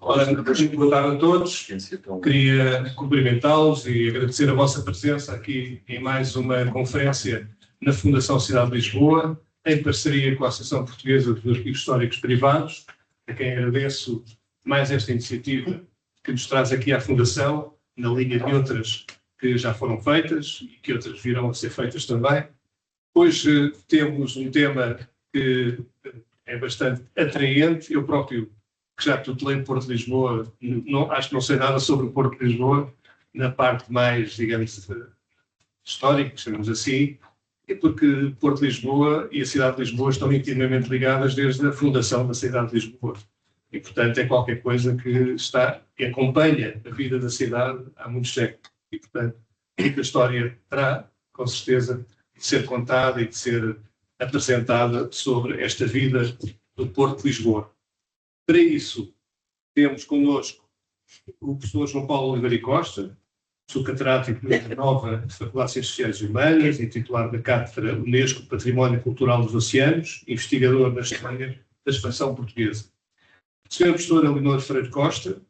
Ora, boa tarde a todos. Queria cumprimentá-los e agradecer a vossa presença aqui em mais uma conferência na Fundação Cidade de Lisboa, em parceria com a Associação Portuguesa dos Arquivos Históricos Privados, a quem agradeço mais esta iniciativa que nos traz aqui à Fundação, na linha de outras que já foram feitas e que outras virão a ser feitas também. Hoje temos um tema que é bastante atraente. Eu próprio, que já tutelei Porto de Lisboa, acho que não sei nada sobre o Porto de Lisboa, na parte mais, digamos, histórica, chamamos assim, e porque Porto de Lisboa e a cidade de Lisboa estão intimamente ligadas desde a fundação da cidade de Lisboa. E, portanto, é qualquer coisa que acompanha a vida da cidade há muitos séculos. E, portanto, muita história terá, com certeza, de ser contada e de ser apresentada sobre esta vida do Porto de Lisboa. Para isso, temos connosco o professor João Paulo Oliveira e Costa, sou catedrático da nova Faculdade de Ciências Sociais e Humanas e titular da Cátedra Unesco Património Cultural dos Oceanos, investigador na história da expansão portuguesa. Sra. Professora Leonor Freire Costa,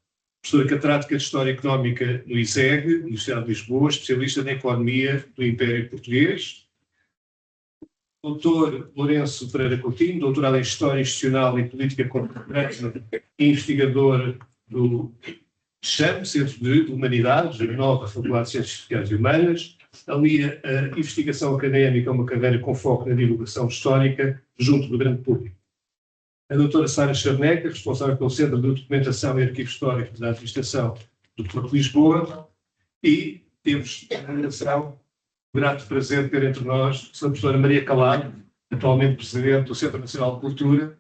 professora catedrática de História Económica no ISEG, Universidade de Lisboa, especialista na Economia do Império Português. Doutor Lourenço Pereira Coutinho, doutorado em História Institucional e Política Contemporânea e investigador do CHAM, Centro de Humanidades, da nova Faculdade de Ciências Sociais e Humanas. Alia a investigação académica, uma carreira com foco na divulgação histórica junto do grande público. A doutora Sara Charneca, responsável pelo Centro de Documentação e Arquivo Histórico da Administração do Porto de Lisboa. E temos a relação, grato prazer de ter entre nós a professora Maria Calado, atualmente Presidente do Centro Nacional de Cultura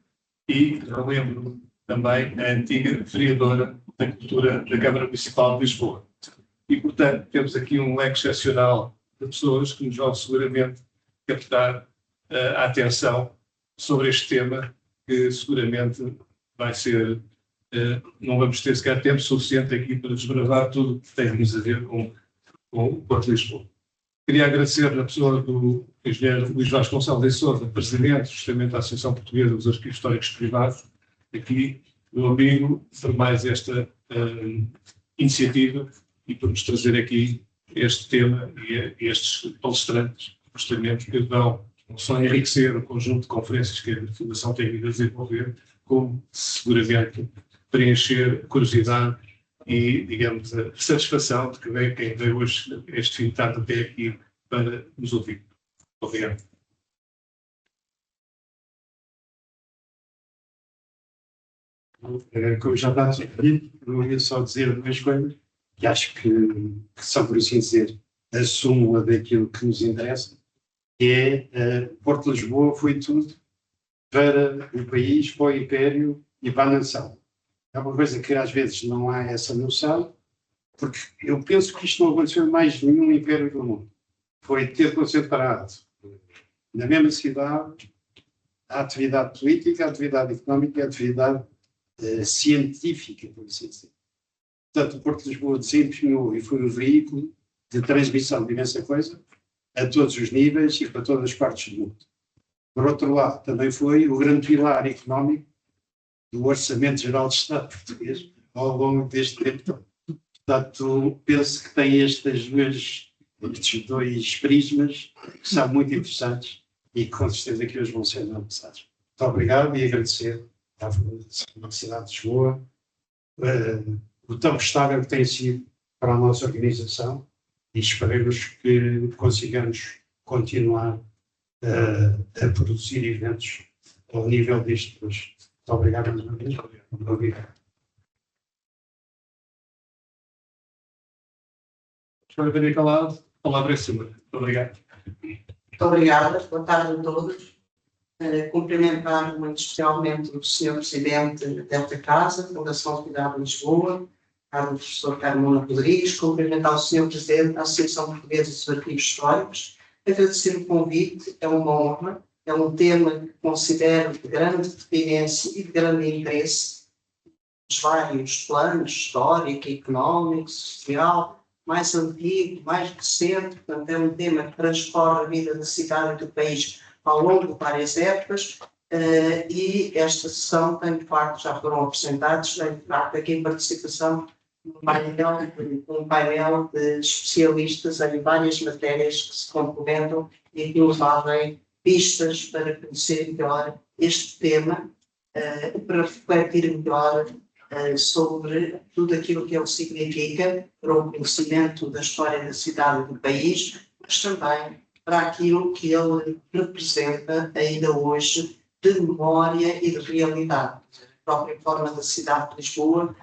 e, lembro também, a antiga vereadora da Cultura da Câmara Municipal de Lisboa. E, portanto, temos aqui um leque excepcional de pessoas que nos vão seguramente captar a atenção sobre este tema, que seguramente vai ser, não vamos ter sequer tempo suficiente aqui para desbravar tudo o que tem a ver com o Porto de Lisboa. Queria agradecer na pessoa do engenheiro Luís Vasconcelos de Sousa, presidente justamente da Associação Portuguesa dos Arquivos Históricos Privados, aqui, meu amigo, por mais esta iniciativa e por nos trazer aqui este tema e estes palestrantes, justamente, que vão não só enriquecer o conjunto de conferências que a Fundação tem vindo a desenvolver, como seguramente preencher a curiosidade e, digamos, a satisfação de que quem veio hoje, este fim de tarde até aqui, para nos ouvir. Obrigado. Como já está sugerido, eu ia só dizer duas coisas que acho que são, por assim dizer, a súmula daquilo que nos interessa, que é Porto de Lisboa foi tudo para o país, para o Império e para a nação. É uma coisa que às vezes não há essa noção, porque eu penso que isto não aconteceu em mais nenhum império do mundo. Foi ter concentrado na mesma cidade a atividade política, a atividade económica e a atividade científica, por assim dizer. Portanto, o Porto de Lisboa desempenhou e foi o veículo de transmissão de imensa coisa a todos os níveis e para todas as partes do mundo. Por outro lado, também foi o grande pilar económico do Orçamento Geral de Estado português ao longo deste tempo todo. Portanto, penso que tem estes dois prismas que são muito interessantes e que com certeza que hoje vão ser analisados. Muito obrigado e agradecer à Universidade de Lisboa o tão estável que tem sido para a nossa organização e esperemos que consigamos continuar a produzir eventos ao nível deste hoje. Muito obrigado mais uma vez. Muito obrigado. Senhora Maria Calado, a palavra é sua. Muito obrigado. Muito obrigada. Boa tarde a todos. Cumprimentar muito especialmente o Sr. Presidente desta Casa, Fundação Cidade de Lisboa, o professor Carmona Rodrigues, cumprimentar o Sr. Presidente da Associação Portuguesa dos Arquivos Históricos, agradecer o convite, é uma honra, é um tema que considero de grande pertinência e de grande interesse, nos vários planos, histórico, económico, social, mais antigo, mais recente, portanto é um tema que transforma a vida da cidade e do país ao longo de várias épocas, e esta sessão tem, de facto, já foram apresentados, tem, de facto, aqui em participação um painel de especialistas em várias matérias que se complementam e que nos abrem pistas para conhecer melhor este tema, para refletir melhor sobre tudo aquilo que ele significa para o conhecimento da história da cidade e do país, mas também para aquilo que ele representa ainda hoje de memória e de realidade. A própria forma da cidade de Lisboa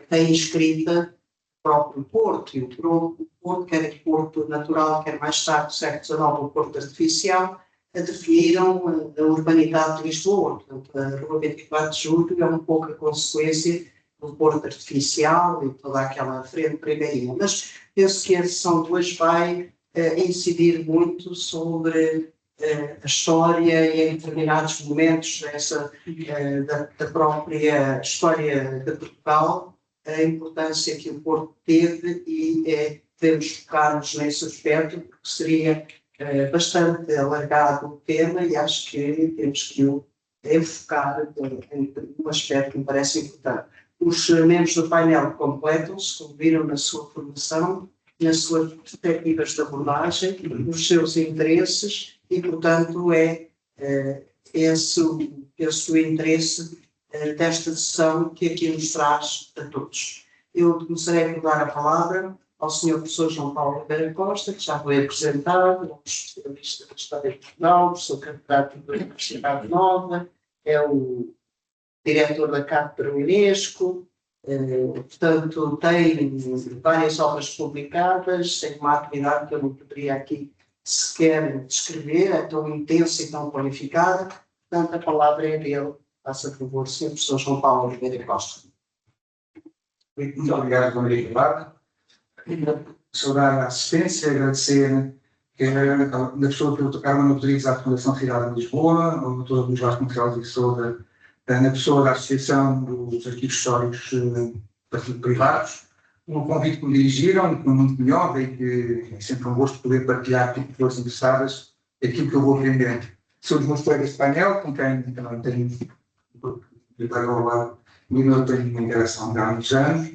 tem escrita o próprio Porto, e o Porto, quer o Porto natural, quer mais tarde, do século XIX, o Porto artificial, definiram a urbanidade de Lisboa. Portanto, a Rua 24 de Julho é um pouco a consequência do Porto artificial e toda aquela frente primeirinha. Mas penso que a sessão de hoje vai incidir muito sobre a história e em determinados momentos da própria história de Portugal, a importância que o Porto teve e devemos focar-nos nesse aspecto, porque seria bastante alargado o tema e acho que temos que o enfocar em um aspecto que me parece importante. Os membros do painel completam-se, como viram na sua formação, nas suas perspectivas de abordagem, nos seus interesses e, portanto, esse o interesse desta sessão que aqui nos traz a todos. Eu começarei por dar a palavra ao Sr. Professor João Paulo Oliveira Costa, que já foi apresentado, é um especialista da história de Portugal, professor catedrático da Universidade Nova, é o diretor da Cátedra Unesco, portanto, tem várias obras publicadas, tem uma atividade que eu não poderia aqui sequer descrever, é tão intensa e tão qualificada. Portanto, a palavra é dele. Faça favor, Sr. Professor João Paulo Oliveira Costa. Muito obrigado, Maria Clara. Saudar a assistência, agradecer na pessoa do Dr. Carmen Rodrigues à Fundação Cidade de Lisboa, ao Dr. Luís Vasconcelos e Sousa, na pessoa da Associação dos Arquivos Históricos Privados, um convite que me dirigiram, que muito melhor, e que é sempre um gosto poder partilhar com pessoas interessadas aquilo que eu vou aprendendo. Sou dos meus colegas de painel, com quem também tenho uma interação de há muitos anos.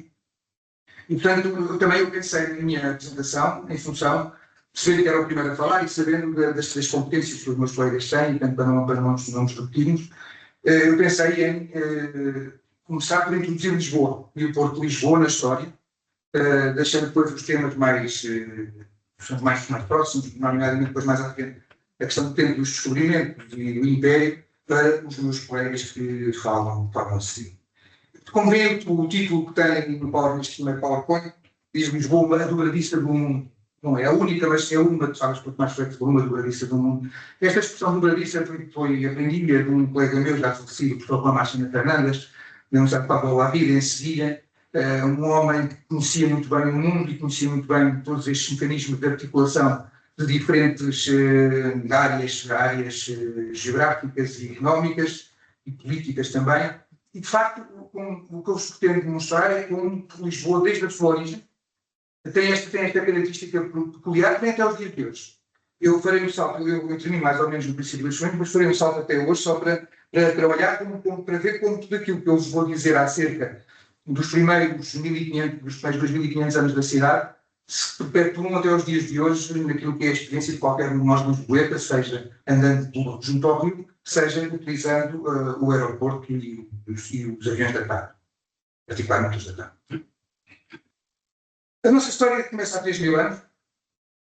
E, portanto, eu pensei na minha apresentação, em função de saber que era o primeiro a falar e sabendo das competências que os meus colegas têm, portanto, para não nos repetirmos, eu pensei em começar por introduzir Lisboa e o Porto de Lisboa na história, deixando depois os temas mais próximos, nomeadamente depois mais à frente, a questão do tempo dos descobrimentos e do Império, para os meus colegas que falam assim. Como vê o título que tem neste primeiro PowerPoint, diz Lisboa, a dobradiça do mundo. Não é a única, mas é uma, de facto, muito mais flexível, uma dobradiça do mundo. Esta expressão dobradiça foi aprendida de um colega meu, já falecido, o professor Lamáxima Fernandes, na Universidade de Pablo La Vida, em Sevilha, um homem que conhecia muito bem o mundo e conhecia muito bem todos estes mecanismos de articulação de diferentes áreas geográficas e económicas e políticas também. E, de facto, o que eu vos pretendo demonstrar é como Lisboa, desde a sua origem, tem esta característica peculiar que vem até os dias de hoje. Eu farei um salto, eu termino mais ou menos no princípio deste momento, mas farei um salto até hoje só para trabalhar, para ver como tudo aquilo que eu vos vou dizer acerca dos primeiros 2.500 anos da cidade se perpetuam até os dias de hoje naquilo que é a experiência de qualquer um de nós lisboetas, seja andando junto ao rio, seja utilizando o aeroporto e os aviões da TAP, particularmente os da TAP. A nossa história começa há 3.000 anos,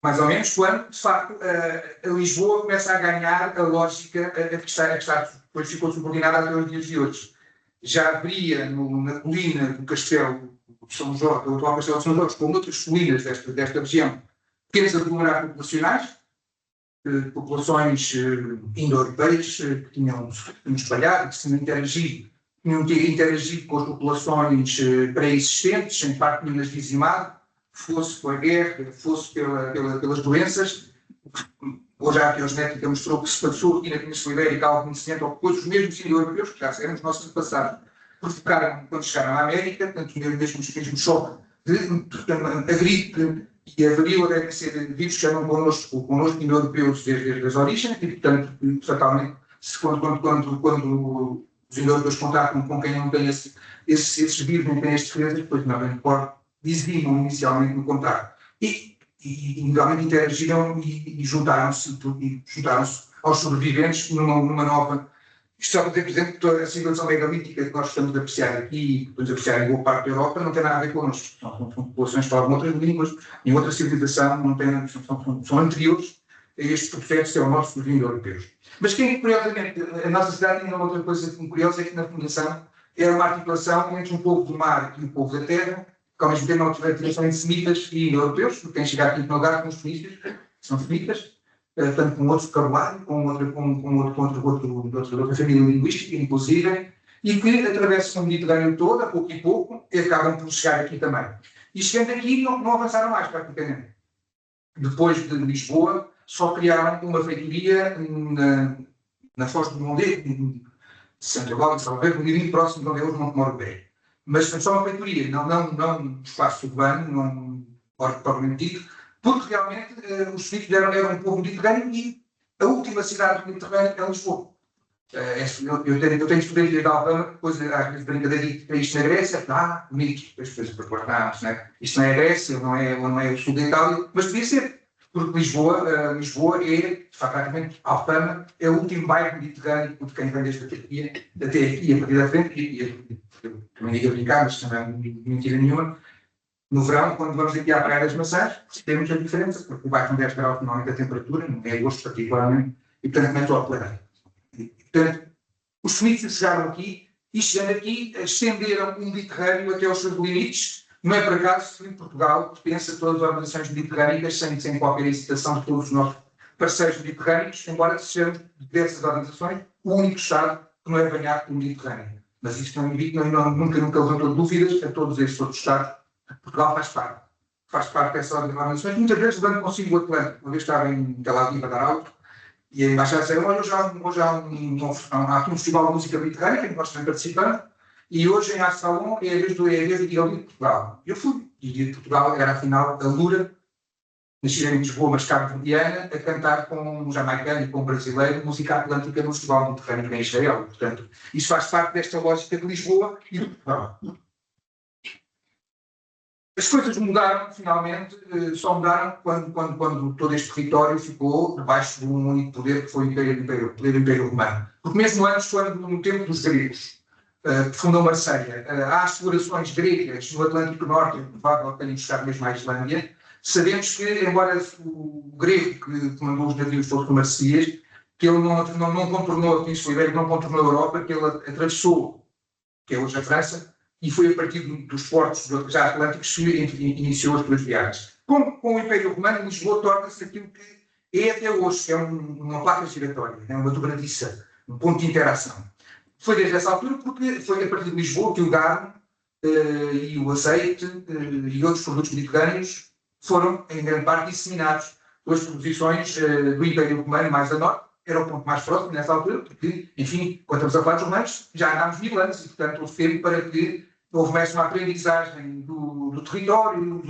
mais ou menos, quando, de facto, a Lisboa começa a ganhar a lógica que depois ficou subordinada até os dias de hoje. Já haveria na colina do Castelo de São Jorge, do atual Castelo de São Jorge, como outras colinas desta região, pequenos aglomerados populacionais, populações indo-europeias que tinham espalhado, que tinham interagido com as populações pré-existentes, em parte tinham-nas dizimado, fosse pela guerra, fosse pelas doenças. Hoje a arqueogenética mostrou que se passou aqui na Península Ibérica algo muito semelhante ao que depois os mesmos indo-europeus, que já eram os nossos antepassados, provocaram quando chegaram à América, portanto, mesmo choque a gripe e a varíola devem ser vírus que andam connosco indo-europeus desde as origens e, portanto, fatalmente quando os vendedores contactam com quem não tem esses vírus, não tem estes defesas, depois normalmente dizimam inicialmente no contacto. E realmente interagiram e juntaram-se aos sobreviventes numa nova. Isto só para dizer, por exemplo, que toda a situação megalítica que nós estamos a apreciar aqui, estamos a apreciar em boa parte da Europa, não tem nada a ver connosco. São populações que falam outras línguas, em outra civilização, são anteriores a estes processos que é o nosso dos europeus. Mas curiosamente, a nossa cidade tem uma outra coisa curiosa, é que na fundação era uma articulação entre um povo do mar e um povo da terra, que ao mesmo tempo não tiver articulação entre semitas e europeus, porque quem chega aqui no lugar com os fenícios, são semitas, tanto com outro vocabulário, com outra família linguística, inclusive, e que atravessam o Mediterrâneo todo, a pouco e pouco, e acabam por chegar aqui também. E chegando aqui, não avançaram mais, praticamente. Depois de Lisboa, só criaram uma feitoria na Foz do Mondego, de Santa Cláudia, de Salveiro, no limite próximo de onde é hoje Monte Moro Velho. Mas só uma feitoria, não espaço urbano, não propriamente dito, porque realmente os suíços eram um povo mediterrâneo e a última cidade do Mediterrâneo é Lisboa. Eu tenho estudantes de Alfama, depois às vezes brincadeira de isto na Grécia, bonito, depois proporcionamos, né? Isto não é a Grécia, não é o sul da Itália, mas devia ser, porque Lisboa é, de facto, praticamente Alfama, é o último bairro mediterrâneo de quem vem desde a Turquia até aqui, a partir da frente, e também digo a brincar, mas também não é mentira nenhuma. No verão, quando vamos aqui à Praia das Maçãs, temos a diferença, porque o bairro não 10 graus normalmente a temperatura, não é agosto particularmente, e portanto começa a planeia. Portanto, os suíços chegaram aqui e chegando aqui estenderam o Mediterrâneo até aos seus limites. Não é por acaso que em Portugal pertence a todas as organizações mediterrâneas sem qualquer incitação de todos os nossos parceiros mediterrâneos, embora sejamos dessas organizações o único Estado que não é banhado pelo Mediterrâneo. Mas isto não evita, nunca levantou dúvidas a todos estes outros Estados. Portugal faz parte dessas organizações, muitas vezes levando consigo o Atlântico. Uma vez estava em Tel Aviv a dar alto, e a embaixada disseram, hoje há aqui um festival de música mediterrânea, que nós também participamos, e hoje em Assalon é a vez de Guilherme de Portugal. Eu fui, e de Portugal era afinal a Lura, nascida em Lisboa, mas cabo-verdiana, a cantar com um jamaicano e com um brasileiro, música atlântica no festival mediterrâneo em Israel. Portanto, isso faz parte desta lógica de Lisboa e de Portugal. As coisas mudaram, finalmente, só mudaram quando todo este território ficou debaixo de um único poder, que foi o Império Romano. Porque mesmo antes, quando no tempo dos gregos, que fundou Marselha, há explorações gregas no Atlântico Norte, é provável que tenham chegado mesmo à Islândia, sabemos que, embora o grego que mandou os navios todos para Marselhas, que ele não contornou a Península Ibérica, não contornou a Europa, que ele atravessou, que é hoje a França, e foi a partir dos portos já atlânticos que iniciou as suas viagens. Com o Império Romano, Lisboa torna-se aquilo que é até hoje, é uma placa giratória, é uma dobradiça, um ponto de interação. Foi desde essa altura porque foi a partir de Lisboa que o gado e o azeite e outros produtos mediterrâneos foram, em grande parte, disseminados pelas posições do Império Romano mais a norte. Era o ponto mais próximo nessa altura, porque, enfim, quando estamos a falar dos romanos, já andámos 1000 anos e, portanto, houve tempo para que houve mais uma aprendizagem do território,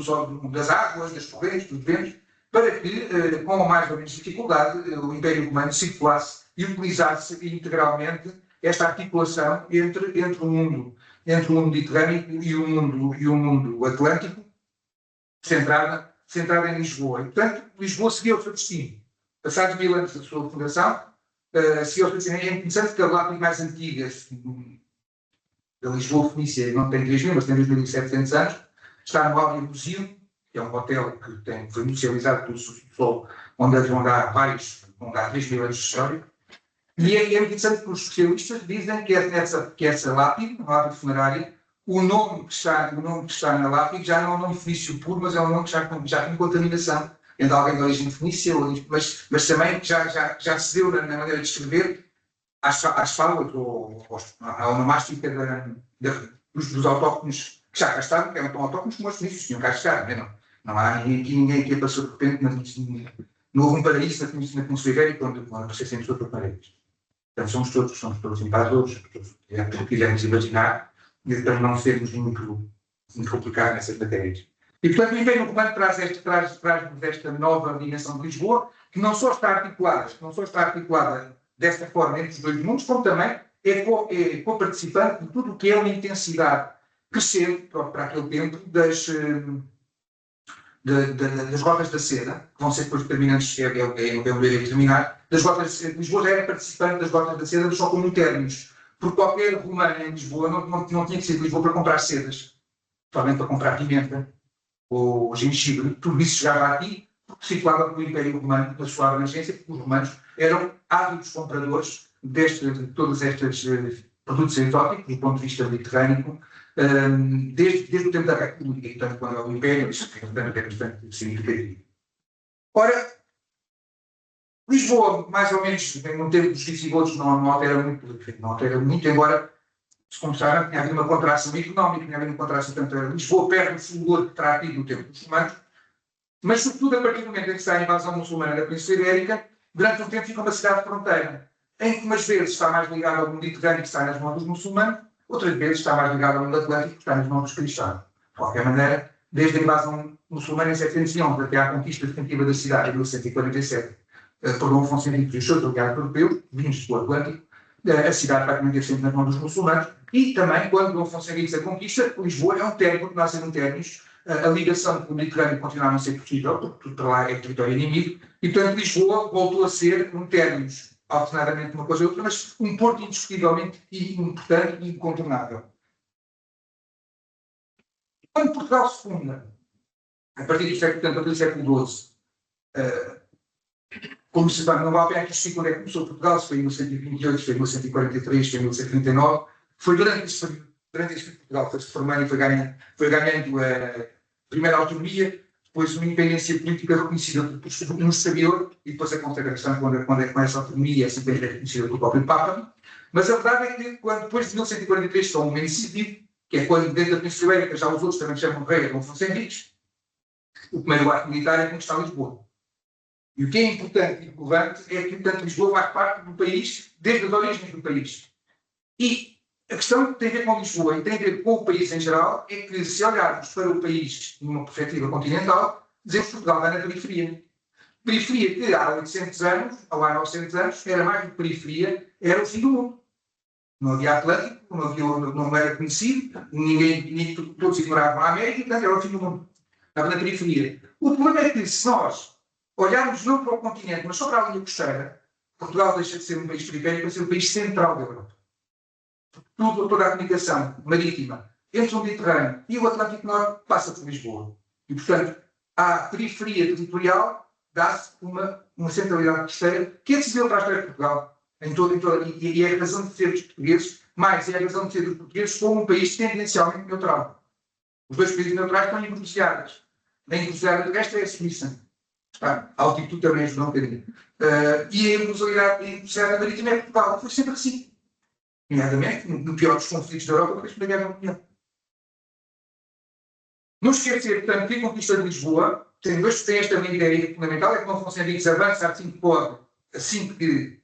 das águas, das correntes, dos ventos, para que, com mais ou menos dificuldade, o Império Romano circulasse e utilizasse integralmente esta articulação entre o mundo mediterrâneo e o mundo atlântico, centrada em Lisboa. E, portanto, Lisboa seguiu o seu destino. Passados 1000 anos da sua fundação, seguiu o seu destino. É interessante que a lápide mais antiga da Lisboa Fenícia não tem 3000, mas tem 2700 anos, está no Áurea Museu, que é um hotel que foi inicializado pelo Sol, onde há 3000 anos de história. E é interessante que os especialistas dizem que essa lápide, uma lápide funerária, o nome que está na lápide já não é um nome fenício puro, mas é um nome que já tem contaminação entre alguém de origem fenícia, mas também já se deu na maneira de escrever às fábulas ou à onomástica dos autóctones que já cá estavam, que eram tão autóctones como os fenícios tinham cá chegado. Não há ninguém que passou de repente, não houve um paraíso na Península Ibérica onde apareceu sempre outro paraíso. Portanto, somos todos invasores, é o que quisermos imaginar, e para não sermos muito complicados nessas matérias. E, portanto, o Império Romano traz-nos esta nova dimensão de Lisboa, que não só está articulada desta forma entre os dois mundos, como também é co-participante de tudo o que é uma intensidade crescente para aquele tempo das rotas da seda, que vão ser depois determinantes, é o determinar, das rotas da seda. Lisboa já era participante das rotas da seda, mas só como términos, porque qualquer romano em Lisboa não tinha que ser de Lisboa para comprar sedas, somente para comprar pimenta ou gengibre, tudo isso chegava aqui, porque circulava pelo Império Romano na sua emergência, porque os romanos eram ávidos compradores de todos estes produtos exóticos, do ponto de vista mediterrâneo, desde o tempo da República, e portanto, quando é o Império, isso é bastante significativo. Ora, Lisboa, mais ou menos, no tempo dos visigodos, não altera muito, embora, se começaram, tinha havido uma contração económica, tinha havido uma contração, portanto, Lisboa perde o fulgor que terá tido no tempo dos romanos, mas, sobretudo, a partir do momento em que está a invasão muçulmana da Península Ibérica, durante um tempo fica uma cidade de fronteira, em que umas vezes está mais ligada ao mundo Mediterrâneo, que está nas mãos dos muçulmanos, outras vezes está mais ligada ao mundo Atlântico, que está nas mãos dos cristãos. De qualquer maneira, desde a invasão muçulmana em 711 até à conquista definitiva da cidade em 1147, por Dom Afonso Henriques e os seus aliados europeus, vindos do Atlântico, a cidade praticamente esteve sempre nas mãos dos muçulmanos, e também, quando Dom Afonso Henriques a conquista, Lisboa é um término, nasce um términos, a ligação com o Mediterrâneo continua a não ser possível, porque tudo para lá é território inimigo, e portanto Lisboa voltou a ser um términos, alternadamente uma coisa ou outra, mas um porto indiscutivelmente importante e incontornável. Quando Portugal se funda, a partir do século XII, como se não vale a pena que isto quando é que começou Portugal, se foi em 1128, se foi em 1143, se foi em 1139, foi durante esse período que Portugal foi se formando e foi ganhando a primeira autonomia, depois uma independência política reconhecida no exterior e depois a consagração quando é com essa autonomia, essa independência reconhecida pelo próprio Papa. Mas a verdade é que depois de 1143 está um momento decisivo, que é quando dentro da Península Ibérica já os outros também chamam rei Dom Afonso Henriques, o primeiro ato militar é conquistar Lisboa. E o que é importante e relevante é que, portanto, Lisboa faz parte do país desde as origens do país. E a questão que tem a ver com Lisboa e tem a ver com o país em geral é que, se olharmos para o país numa perspectiva continental, dizemos que Portugal está na periferia. Periferia que há 800 anos, ou há 900 anos, era mais do que periferia, era o fim do mundo. Não havia Atlântico, não era conhecido, todos ignoravam a América, portanto era o fim do mundo. Estava na periferia. O problema é que, se nós olharmos não para o continente, mas só para a linha costeira, Portugal deixa de ser um país periférico para ser um país central da Europa. Toda a comunicação marítima entre o Mediterrâneo e o Atlântico Norte passa por Lisboa. E, portanto, à periferia territorial dá-se uma centralidade costeira que é decisível para a história de Portugal. E é a razão de ser dos portugueses, mais é a razão de ser dos portugueses como um país tendencialmente neutral. Os dois países neutrais estão encruzilhadas. A encruzilhada de resto é a Suíça. A altitude também ajuda um bocadinho. E a encruzilhada marítima é Portugal. Foi sempre assim. Nomeadamente, no pior dos conflitos da Europa, foi a Segunda Guerra Mundial. Não esquecer, portanto, que a conquista de Lisboa tem esta ideia fundamental, é que Dom Afonso Henriques avança assim que pode, assim que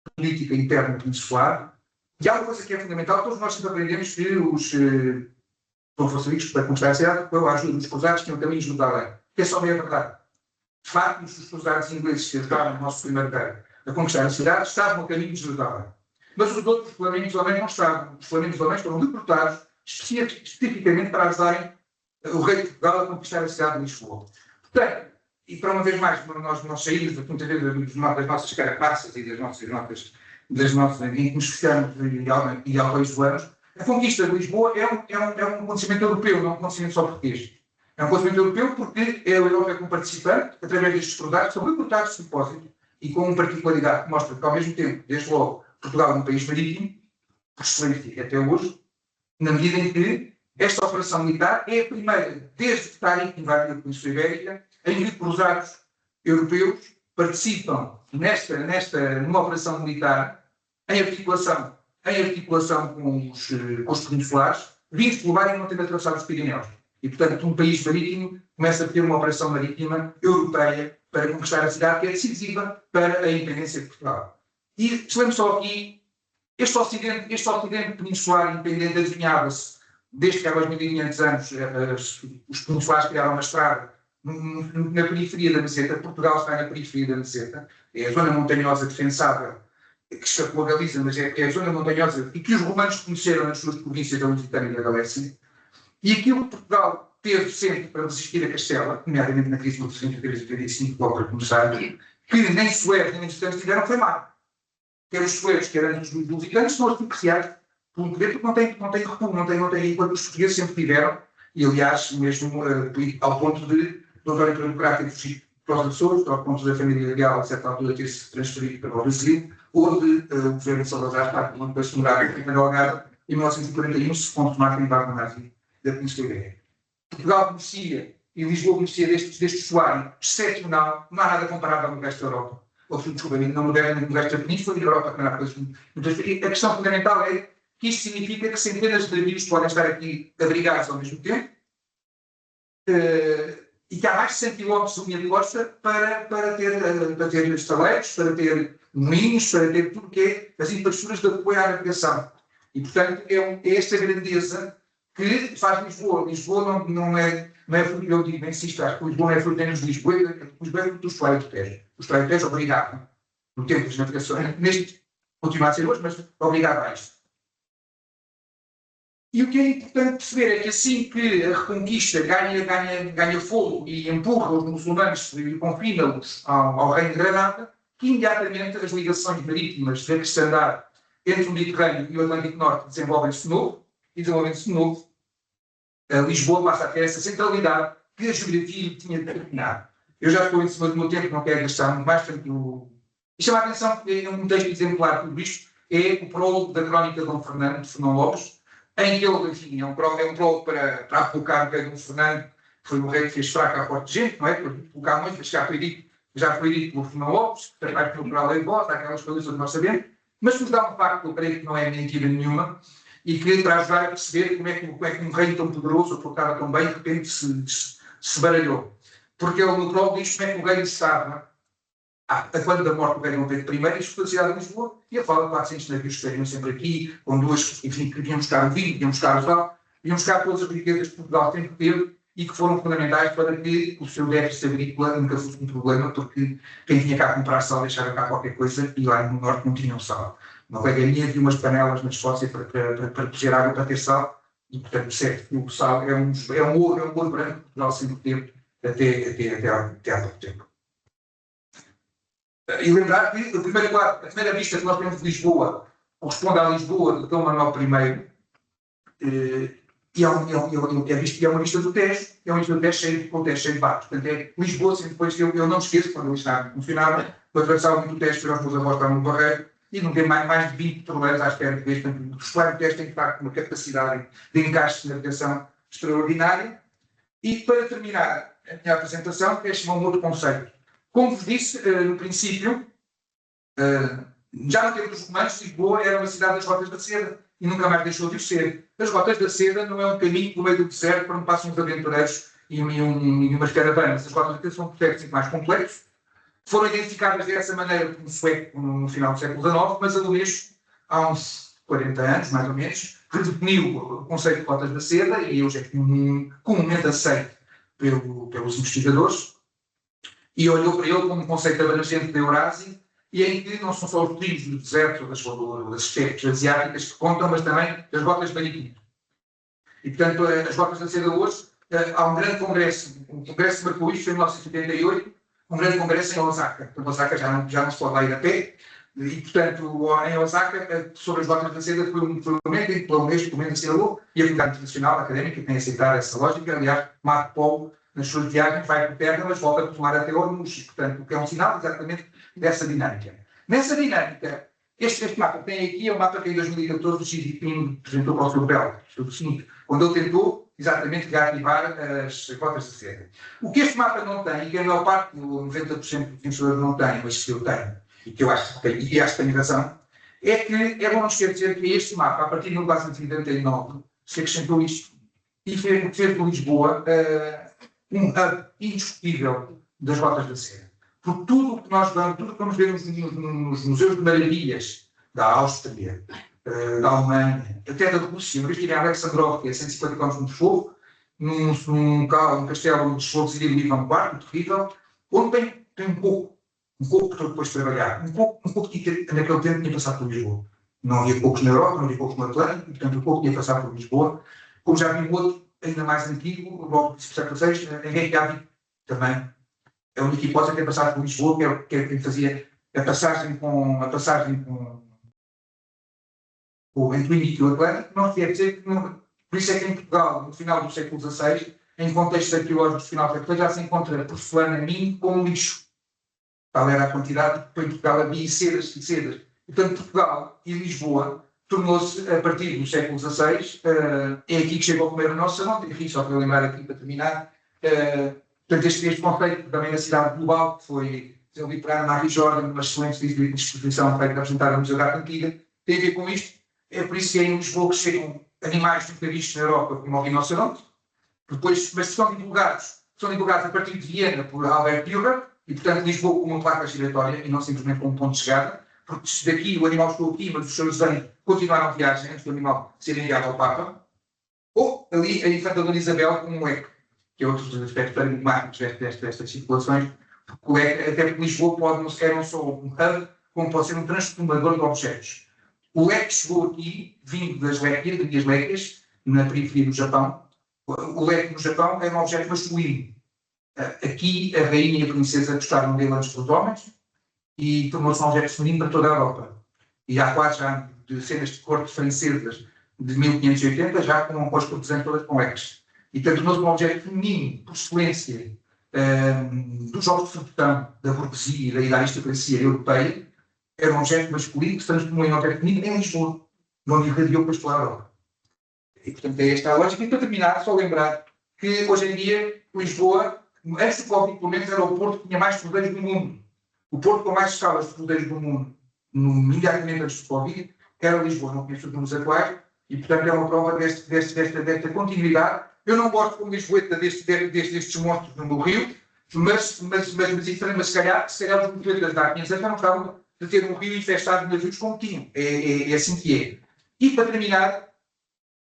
a política interna peninsular. E há uma coisa que é fundamental, todos nós sempre aprendemos que os Dom Afonso Henriques, para conquistar a cidade, com a ajuda dos cruzados, tinham caminhos no além. Que é só meia verdade. De facto, os cruzados ingleses que ajudaram o nosso primeiro rei a conquistar a cidade estavam no caminho de Jerusalém. Mas os outros flamencos homens não estavam. Os flamencos homens foram deportados especificamente para ajudarem o rei de Portugal a conquistar a cidade de Lisboa. Portanto, e para uma vez mais, nós saímos muitas vezes das nossas carapaças e das nossas em que nos fechamos e apaixonamos, a conquista de Lisboa é um acontecimento europeu, não é um acontecimento só português. É um acontecimento europeu porque a Europa como participante, através destes cruzados, são deportados de propósito e com uma particularidade que mostra que, ao mesmo tempo, desde logo, Portugal é um país marítimo, por excelência até hoje, na medida em que esta operação militar é a primeira, desde que está invadir a Península Ibérica, em que cruzados europeus participam numa operação militar em articulação com os peninsulares, vindos pelo mar e não tendo atravessado os Pirineus. E, portanto, um país marítimo começa a ter uma operação marítima europeia para conquistar a cidade, que é decisiva para a independência de Portugal. E sabemos só aqui, este Ocidente peninsular independente adivinhava-se, desde que há 2500 anos os peninsulares criaram uma estrada na periferia da Meseta, Portugal está na periferia da Meseta, é a zona montanhosa defensável, que se localiza, mas é a zona montanhosa e que os romanos conheceram nas suas províncias da Lusitânia e da Galécia. E aquilo que Portugal teve sempre para resistir a Castela, nomeadamente na crise de 1835, logo para começar, que nem suecos nem lusitanos tiveram, foi mar. Quer os suecos, quer os lusitanos, são os apreciados por um poder, porque não tem recuo, não tem, enquanto os portugueses sempre tiveram, e aliás, mesmo ao ponto de o António Democrático fugir para os Açores, ao ponto da família real, a certa altura, ter-se transferido para o Brasil, onde o governo de Salazar está com uma personagem que foi alugada em 1941, se confirmar que embargo nazi da Península Ibérica. Portugal conhecia, e Lisboa conhecia deste estuário excepcional, não há nada comparável no resto da Europa. Ou, desculpa, não moderno no resto da Península e da Europa, também há coisas muitas vezes. A questão fundamental é que isto significa que centenas de navios podem estar aqui abrigados ao mesmo tempo, e que há mais de 100 km de linha de costa para ter estaleiros, para ter moinhos, para ter tudo que é as infraestruturas de apoio à navegação. E, portanto, é esta grandeza que faz Lisboa. Lisboa não é fruto, eu digo, insisto, acho que Lisboa não é fruto nem dos Lisboa, Lisboa é fruto do estuário do Tejo. O estuário do Tejo obrigado, no tempo das navegações, neste continua a ser hoje, mas obrigado a isto. E o que é importante perceber é que assim que a Reconquista ganha fogo e empurra os muçulmanos e confina-os ao Reino de Granada, que imediatamente as ligações marítimas da cristandade entre o Mediterrâneo e o Atlântico Norte desenvolvem-se de novo, Lisboa passa a ter essa centralidade que a geografia tinha determinado. Eu já estou em cima do meu tempo, não quero gastar muito mais, portanto, e chama a atenção que um texto exemplar de tudo isto é o prólogo da crónica de Dom Fernando, de Fernão Lopes, em que ele, enfim, é um prólogo para apocar o rei Dom Fernando, que foi o rei que fez fraca a porta de gente, não é? Para colocar muito, mas já foi dito pelo Fernão Lopes, vai procurar a lei de voz, aquelas coisas que nós sabemos, mas nos dá um facto que eu creio que não é mentira nenhuma, e que para ajudar a perceber como é que um rei tão poderoso, portava tão bem, de repente se baralhou. Porque ele no prólogo diz como é que o rei estava, a quando da morte do rei Dom Pedro I, isto foi a cidade de Lisboa, e a fala de 400 navios que estariam sempre aqui, com duas, enfim, que vinham buscar o vinho, vinham buscar o sal, vinham buscar todas as riquezas que Portugal sempre teve e que foram fundamentais para que o seu déficit agrícola nunca fosse um problema, porque quem vinha cá comprar sal deixava cá qualquer coisa e lá no norte não tinham sal. Uma colega minha viu umas panelas na Escócia para cozer água para ter sal, e portanto percebe que o sal é um ouro branco que Portugal sempre teve até há pouco tempo. E lembrar que a primeira vista que nós temos de Lisboa corresponde à Lisboa de Dom Manuel I, e é uma vista do Tejo, é uma vista do Tejo cheio de barcos. Portanto, é Lisboa, assim, depois eu não esqueço, quando ele estava funcionava, eu atravessava muito o Tejo, para os meus avós estavam no Barreiro, e não tem mais de 20 petroleiros à espera de vez. Portanto, o estuário do Tejo tem, de facto, uma capacidade de encaixe de navegação extraordinária. E, para terminar a minha apresentação, quero chamar um outro conceito. Como vos disse, no princípio, já no tempo dos romanos, Lisboa era uma cidade das Rotas da Seda e nunca mais deixou de ser. As Rotas da Seda não é um caminho no meio do deserto para onde passam uns aventureiros e umas caravanas. As Rotas da Seda são projetos mais complexos. Foram identificadas dessa maneira como sueco no final do século XIX, mas a Unesco, há uns 40 anos, mais ou menos, redefiniu o conceito de Rotas da Seda e hoje é comumente aceito pelos investigadores, e olhou para ele como um conceito abrangente da Eurásia, e em que não são só os trilhos do deserto, das estepes asiáticas que contam, mas também das rotas marítimas. E, portanto, as Rotas da Seda hoje, há um grande congresso, o congresso marcou isto em 1978, um grande congresso em Osaka. Portanto, Osaka já não se pode lá ir a pé, e, portanto, em Osaka, sobre as Rotas da Seda, foi um momento em que pela Unesco, pelo menos, assinalou, e a comunidade internacional académica tem aceitado essa lógica. Aliás, Marco Polo, nas suas viagens, vai por terra, mas volta a tomar até Hormuz, portanto, o que é um sinal exatamente dessa dinâmica. Nessa dinâmica, este mapa que tem aqui é um mapa que em 2014 o Xi Jinping apresentou para o seu belga. O seguinte, quando ele tentou exatamente reativar as Rotas da Seda. O que este mapa não tem, e que a maior parte, 90% dos investidores não tem, mas que eu tenho, e que eu acho que tenho razão, é que é bom não esquecer que este mapa, a partir de 1989, se acrescentou isto e fez de Lisboa um hub indiscutível das Rotas da Seda. Porque tudo o que nós vamos ver nos museus de maravilhas da Áustria, da Alemanha, até da Rússia, uma vez estive em Alexandrovsk, a 150 km de Moscou, num castelo onde os fogos iriam livre a um quarto, terrível, onde tem um pouco um pouco para depois trabalhar, um pouco naquele tempo tinha passado por Lisboa. Não havia poucos na Europa, não havia poucos no Atlântico, portanto um pouco tinha passado por Lisboa. Como já vi um outro, ainda mais antigo, logo do século VI, em Reykjavik, também. É a única hipótese de ter passado por Lisboa, que é quem fazia a passagem entre o Índico e o Atlântico, não se deve dizer que, por isso é que em Portugal, no final do século XVI, em contextos arqueológicos do final do século XVI, já se encontra porcelana minho como lixo. Tal era a quantidade que em Portugal havia sedas e sedas. Portanto, Portugal e Lisboa tornou-se, a partir do século XVI, é aqui que chega ao primeiro nosso salão, enfim, só para lembrar aqui para terminar, portanto, este conceito também da cidade global, que foi desenvolvido por Marie Jordan, uma excelente exposição feita a apresentar a Museu da Arte Antiga, tem a ver com isto. É por isso que é em Lisboa que chegam animais nunca vistos na Europa, como o rinoceronte, depois, mas são divulgados a partir de Viena por Albert Dürer, e portanto Lisboa como uma placa giratória e não simplesmente como um ponto de chegada, porque se daqui o animal estou aqui, mas os seus desenhos continuaram a viagem antes do animal ser enviado ao Papa, ou ali a Infanta Dona Isabel com um leque, que é outro dos aspectos paradigmáticos destas circulações, porque o leque, até porque Lisboa pode não ser só um hub, como pode ser um transformador de objetos. O leque chegou aqui, vindo das Léquias, na periferia do Japão. O leque no Japão era um objeto masculino. Aqui a rainha e a princesa gostaram dele antes dos homens e tornou-se um objeto feminino para toda a Europa. E há quadros já de cenas de corte francesas de 1580, já com as cortesãs todas com leques. E portanto tornou-se um objeto feminino, por excelência, dos jogos de sertão, da burguesia e da aristocracia europeia. Era um objeto masculino que se transformou em objeto feminino em Lisboa, onde irradiou para toda a Europa. E, portanto, é esta a lógica. E, para terminar, só lembrar que, hoje em dia, Lisboa, antes do Covid, pelo menos, era o porto que tinha mais cruzeiros do mundo. O porto com mais escalas de cruzeiros do mundo, imediatamente antes do Covid, era Lisboa. Não conheço os números atuais. E, portanto, é uma prova desta continuidade. Eu não gosto, como lisboeta, destes monstros no Rio, mas se calhar os lisboetas de há 500 anos não gostavam de ter um rio infestado de navios como tinham. É assim que é. E, para terminar,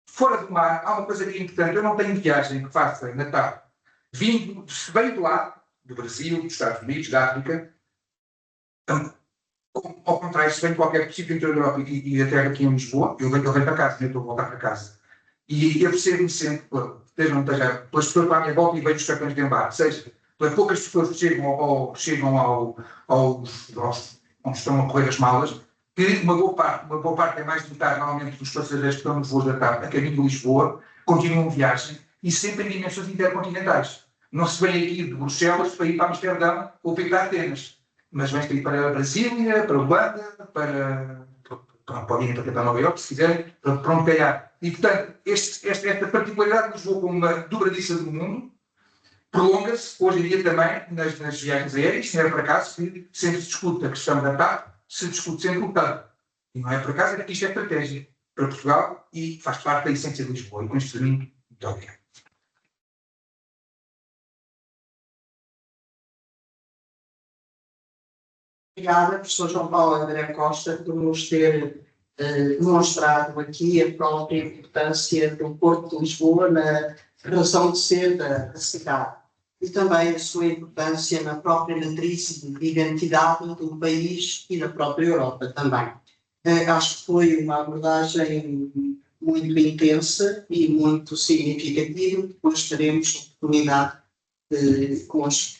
fora do mar, há uma coisa que é importante. Eu não tenho viagem que faça na TAP. Veio de lá, do Brasil, dos Estados Unidos, da África. Ao contrário, se vem de qualquer sítio entre a Europa e a terra aqui em Lisboa, eu venho para casa, eu estou a voltar para casa. E eu percebo-me sempre, pelas pessoas para a minha volta e vejo os cartões de embarque. Seja, pelas poucas pessoas que chegam aos onde estão a correr as malas, que uma boa parte é mais de metade, normalmente, dos passageiros que estão nos voos da TAP a caminho de Lisboa, continuam viagem e sempre em dimensões intercontinentais. Não se vem aqui de Bruxelas para ir para Amsterdão ou para ir para Atenas, mas vem para ir para Brasília, para Holanda, podem ir para tentar Nova Iorque, se quiserem, para onde calhar. E, portanto, esta particularidade de Lisboa como uma dobradiça do mundo, prolonga-se hoje em dia também nas viagens aéreas, se não é por acaso que sempre se discute a questão da TAP, se discute sempre o TAP. E não é por acaso, é que isto é estratégia para Portugal e faz parte da essência de Lisboa. E com este termino, muito obrigado. Obrigada, professor João Paulo André Costa, por nos ter demonstrado aqui a própria importância do Porto de Lisboa na razão de ser da cidade e também a sua importância na própria matriz de identidade do país e da própria Europa também. Acho que foi uma abordagem muito intensa e muito significativa. Depois teremos oportunidade, com as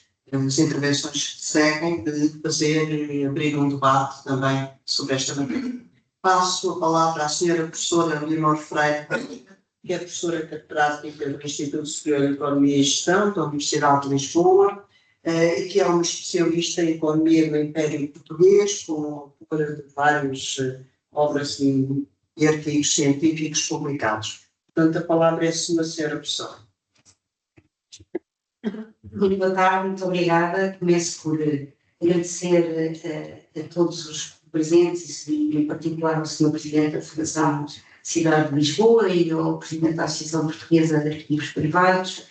intervenções que seguem, de abrir um debate também sobre esta matéria. Passo a palavra à senhora professora Leonor Freire, que é professora catedrática do Instituto Superior de Economia e Gestão da Universidade de Lisboa e que é uma especialista em Economia do Império Português, com autora de várias obras e artigos científicos publicados. Portanto, a palavra é sua, senhora professora. Muito boa tarde, muito obrigada. Começo por agradecer a todos os presentes e, em particular, ao Sr. Presidente da Fundação Cidade de Lisboa e ao Presidente da Associação Portuguesa de Arquivos Privados.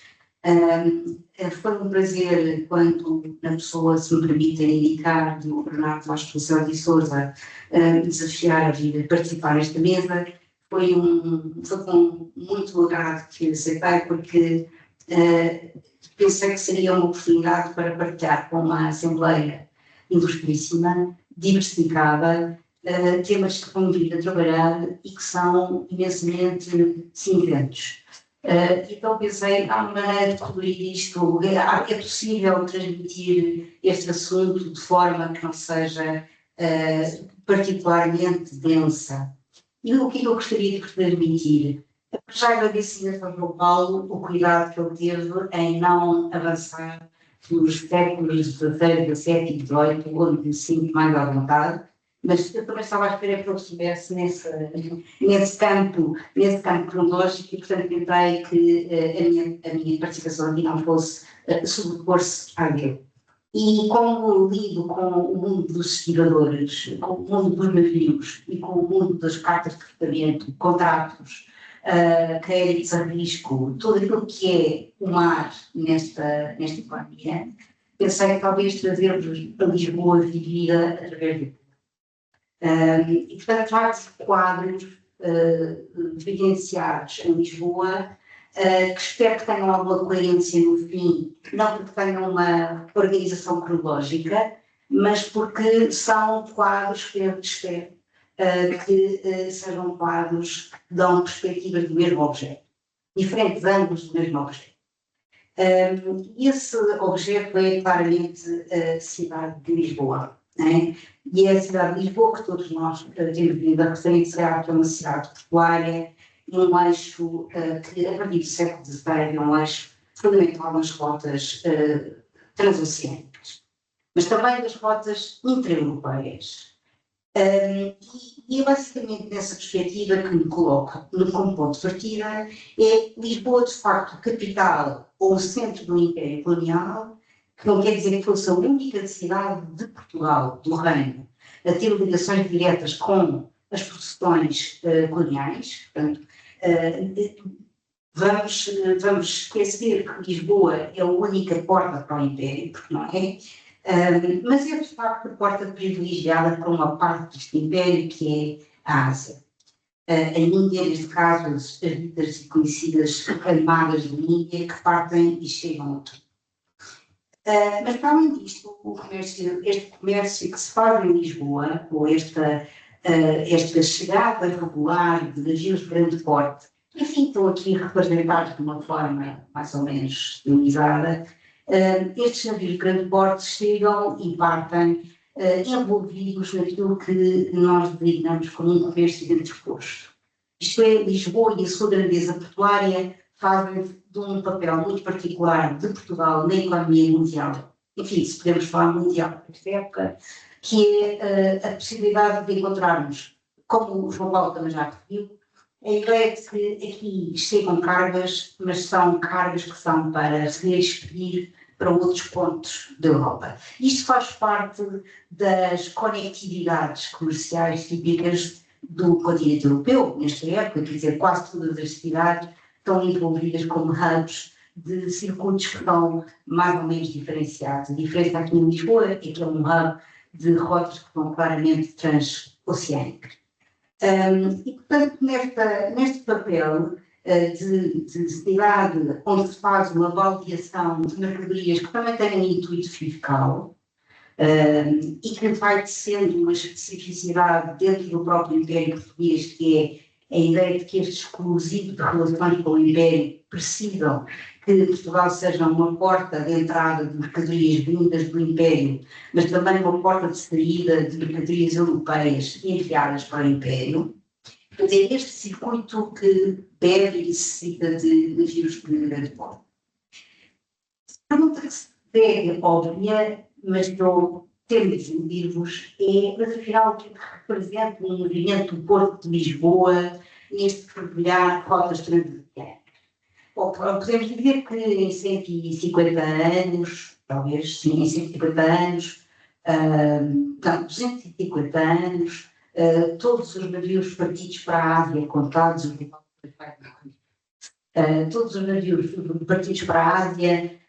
Foi um prazer quando a pessoa se me permite indicar do Bernardo Vasconcelos de Sousa desafiar a vir participar nesta mesa. Foi com muito agrado que aceitei, porque pensei que seria uma oportunidade para partilhar com uma Assembleia ilustríssima, diversificada, temas que vão vir a trabalhar e que são imensamente cinzentos. Então pensei, há uma maneira de cobrir isto, é possível transmitir este assunto de forma que não seja particularmente densa. E o que eu gostaria de transmitir? Já agradecer ao João Paulo o cuidado que ele teve em não avançar nos séculos XVI, XVII e XVIII, onde me sinto mais à vontade, mas eu também estava à espera que ele estivesse nesse campo cronológico e, portanto, tentei que a minha participação aqui não fosse sobrepor-se à dele. E como lido com o mundo dos estibadores, com o mundo dos navios e com o mundo das cartas de tratamento, contratos, créditos a risco, tudo aquilo que é o mar nesta economia, pensei que talvez trazer-vos a Lisboa vivida através do e, portanto, trata-se de quadros evidenciados em Lisboa, que espero que tenham alguma coerência no fim, não porque tenham uma organização cronológica, mas porque são quadros que eu espero que sejam quadros que dão perspectivas do mesmo objeto, diferentes ângulos do mesmo objeto. Esse objeto é claramente a cidade de Lisboa, né? E é a cidade de Lisboa que todos nós temos vindo a referenciar, que é uma cidade portuária, um eixo que, a partir do século XVI, é um eixo fundamental nas rotas transoceânicas, mas também das rotas intra-europeias. E é basicamente nessa perspectiva que me coloco como ponto de partida, é Lisboa, de facto, capital ou centro do Império Colonial, que não quer dizer que fosse a única cidade de Portugal, do Reino, a ter ligações diretas com as processões coloniais. Portanto, vamos esquecer que Lisboa é a única porta para o Império, porque não é, mas é de facto a porta privilegiada para uma parte deste Império, que é a Ásia. A Índia, neste caso, as ditas e conhecidas armadas de Índia, que partem e chegam a tudo. Mas, para além disto, este comércio que se faz em Lisboa, ou esta chegada regular de navios de grande porte, enfim, estão aqui representados de uma forma mais ou menos estilizada, estes navios de grande porte chegam e partem envolvidos naquilo que nós designamos como um comércio entreposto. Isto é, Lisboa e a sua grandeza portuária fazem de um papel muito particular de Portugal na economia mundial. Enfim, se podemos falar mundial nesta época, que é a possibilidade de encontrarmos, como o João Paulo também já referiu, a ideia de que aqui chegam cargas, mas são cargas que são para se expedir para outros pontos da Europa. Isto faz parte das conectividades comerciais típicas do continente europeu, nesta época, quer dizer, quase todas as cidades estão envolvidas como hubs de circuitos que estão mais ou menos diferenciados. A diferença aqui em Lisboa é que é um hub de rotas que estão claramente transoceânicas. E, portanto, neste papel de cidade onde se faz uma avaliação de mercadorias que também têm um intuito fiscal e que vai sendo uma especificidade dentro do próprio Império Português, que é a ideia de que este exclusivo de relações com o Império precisam que Portugal seja uma porta de entrada de mercadorias vindas do Império, mas também uma porta de saída de mercadorias europeias enviadas para o Império. Quer dizer, este circuito que bebe e necessita de navios de grande porte. A pergunta que se segue, óbvia, mas que eu temo dizer-vos, é, mas afinal, o que representa um movimento do Porto de Lisboa neste fervilhar de rotas transoceânicas? Bom, podemos dizer que em 150 anos, talvez, sim, em 150 anos, não, 250 anos, todos os navios partidos para a Ásia, contados, todos os navios partidos para a Ásia,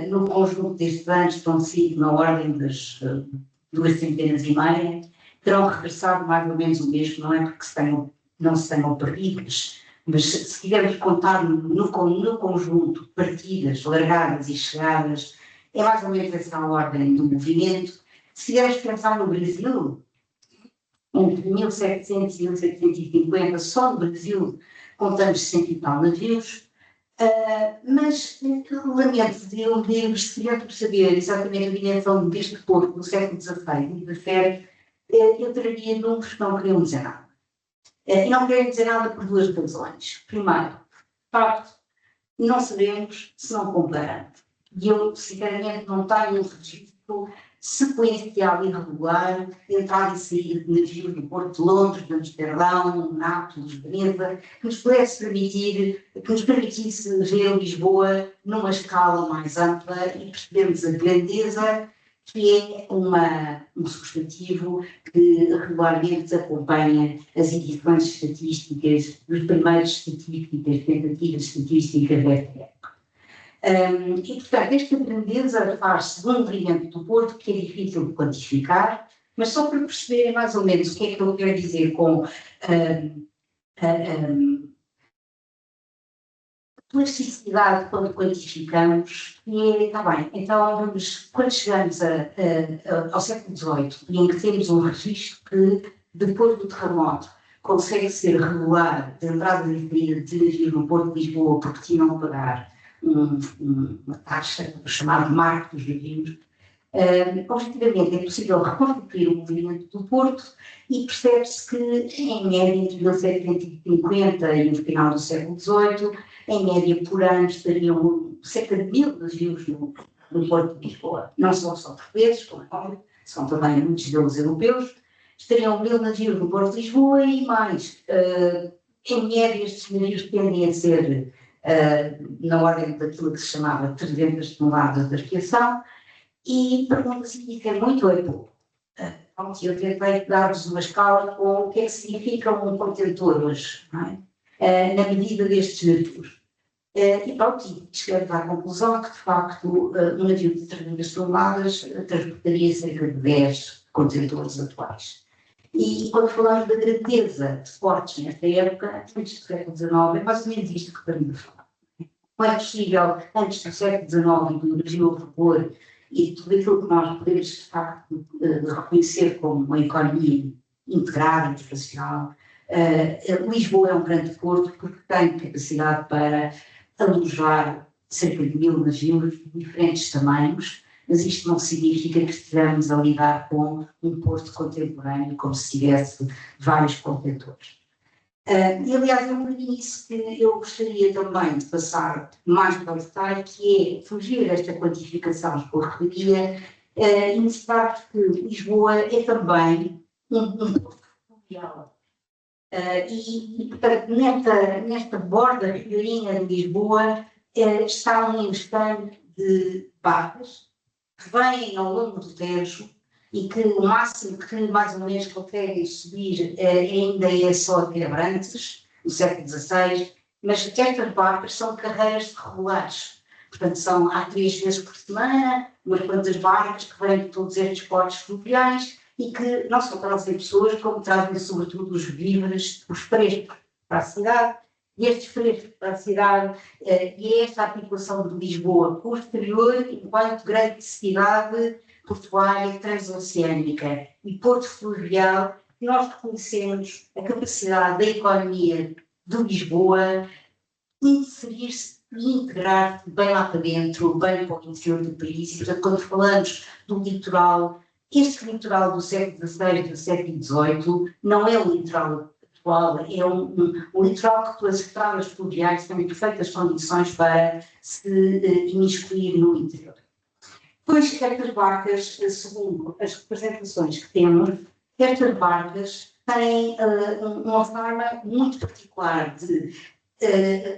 no conjunto destes anos, estão sido na ordem das 250, terão regressado mais ou menos o mesmo, não é porque não se tenham perdido, mas se quisermos contar no conjunto partidas, largadas e chegadas, é mais ou menos essa a ordem do movimento, Se quisermos pensar no Brasil, entre 1700 e 1750, só no Brasil contamos 60 e tal navios, mas lamento de eu por saber exatamente a dimensão deste porto do século XVI e XVII, eu traria números que não queriam dizer nada. E não querem dizer nada por duas razões. Primeiro, de facto, não sabemos se não comparamos. E eu, sinceramente, não tenho um registro sequencial e regular de entrada e saída de navios no Porto de Londres, de Amsterdão, Nápoles, Veneza, que nos permitisse ver Lisboa numa escala mais ampla e percebermos a grandeza que é um substantivo que regularmente acompanha as edições estatísticas, os primeiros tentativas estatísticas desta época. E, portanto, esta grandeza faz-se de um brilhante do Porto que é difícil de quantificar, mas só para perceberem mais ou menos o que é que eu quero dizer com plasticidade quando quantificamos, e está bem, então quando chegamos ao século XVIII, e em que temos um registro que, depois do terremoto, consegue ser regular de entrada e saída de navios no Porto de Lisboa, porque tinham que pagar uma taxa, chamada marco dos navios, objetivamente é possível reconstituir o movimento do Porto e percebe-se que, em média, entre 1750 e o final do século XVIII, em média por ano estariam cerca de 1000 navios no Porto de Lisboa. Não são só portugueses, como é óbvio, são também muitos deles europeus. Estariam 1000 navios no Porto de Lisboa e mais. Em média, estes navios tendem a ser na ordem daquilo que se chamava 300 toneladas de arqueação. E pergunta-se se isso é muito ou é pouco. Eu tentei dar-vos uma escala com o que é que significa um contentor hoje, não é? Na medida destes navios. E pronto, chegamos à conclusão que, de facto, um navio de 300 toneladas transportaria cerca de 10 contentores atuais. E quando falamos da grandeza de portos nesta época, antes do século XIX, é mais ou menos isto que estamos a falar. Não é possível, antes do século XIX, do navio a vapor e tudo aquilo que nós podemos, de facto, reconhecer como uma economia integrada, internacional, Lisboa é um grande porto porque tem capacidade para alojar cerca de 1000 navios de diferentes tamanhos, mas isto não significa que estejamos a lidar com um porto contemporâneo como se tivesse vários contentores. E, aliás, é um bocadinho isso que eu gostaria também de passar mais para o detalhe, que é fugir desta quantificação de correria e mostrar que Lisboa é também um porto fluvial. Portanto, nesta borda ribeirinha de Lisboa está um enxame de barcas que vêm ao longo do Tejo e que o máximo que mais ou menos conseguem subir ainda é só até Abrantes, no século XVI, mas estas barcas são carreiras regulares. Portanto, há 3 vezes por semana, umas quantas barcas que vêm de todos estes portos fluviais e que não só trazem pessoas, como trazem sobretudo os víveres, os frescos para a cidade, e estes frescos para a cidade, e é esta articulação de Lisboa posterior, enquanto grande cidade portuária transoceânica e porto fluvial, que nós reconhecemos a capacidade da economia de Lisboa inserir-se e integrar bem lá para dentro, bem para o interior do país. E, portanto, quando falamos do litoral, este litoral do século XVI e do século XVIII não é o litoral atual, é um litoral que pelas estradas fluviais têm perfeitas condições para se imiscuir no interior. Pois estas barcas, segundo as representações que temos, estas barcas têm uma forma muito particular de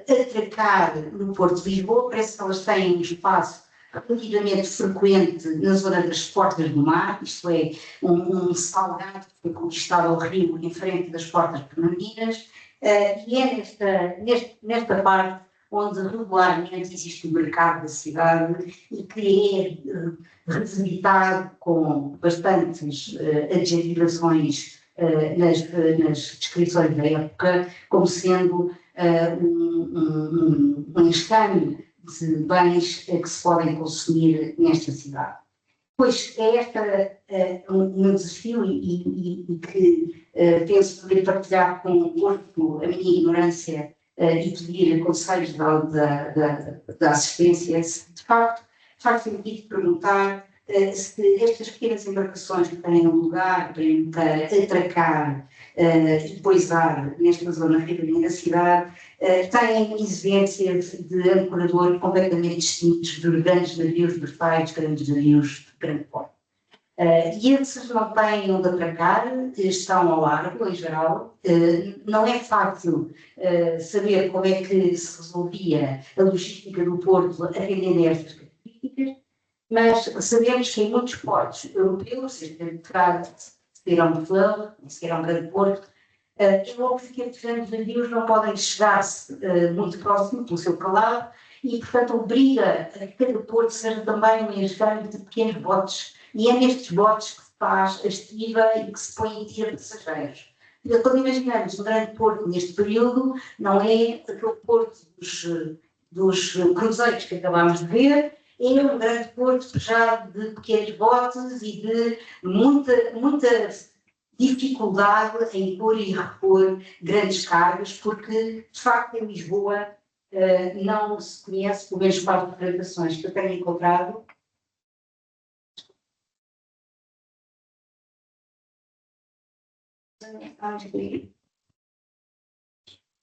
atracar no Porto de Lisboa. Parece que elas têm um espaço relativamente frequente na zona das portas do mar, isto é, um salgado que foi conquistado ao rio em frente das portas pequeninas, e é nesta parte onde regularmente existe o mercado da cidade e que é revisitado com bastantes adjetivações nas descrições da época, como sendo um enxame de bens que se podem consumir nesta cidade. Pois é um desafio e que penso poder partilhar convosco a minha ignorância e pedir conselhos da assistência. Se de facto faz sentido perguntar se estas pequenas embarcações que têm um lugar para atracar e poisar nesta zona ribeirinha da cidade têm exigências de ancorador completamente distintos dos grandes navios dos tais grandes navios de grande porte. E esses não têm onde atracar, estão ao largo, em geral. Não é fácil saber como é que se resolvia a logística do porto atendendo a estas características, mas sabemos que em muitos portos europeus, seja um Portugal, sequer um grande porto, é óbvio que estes grandes navios não podem chegar-se muito próximo pelo seu calado e, portanto, obriga a que cada porto seja também um engenho de pequenos botes. E é nestes botes que se faz a estiva e que se põe em tiro passageiros. Quando imaginamos um grande porto neste período, não é aquele porto dos cruzeiros que acabámos de ver, é um grande porto já de pequenos botes e de muita dificuldade em pôr e repor grandes cargas, porque, de facto, em Lisboa não se conhece, pelo menos para as apresentações que eu tenho encontrado,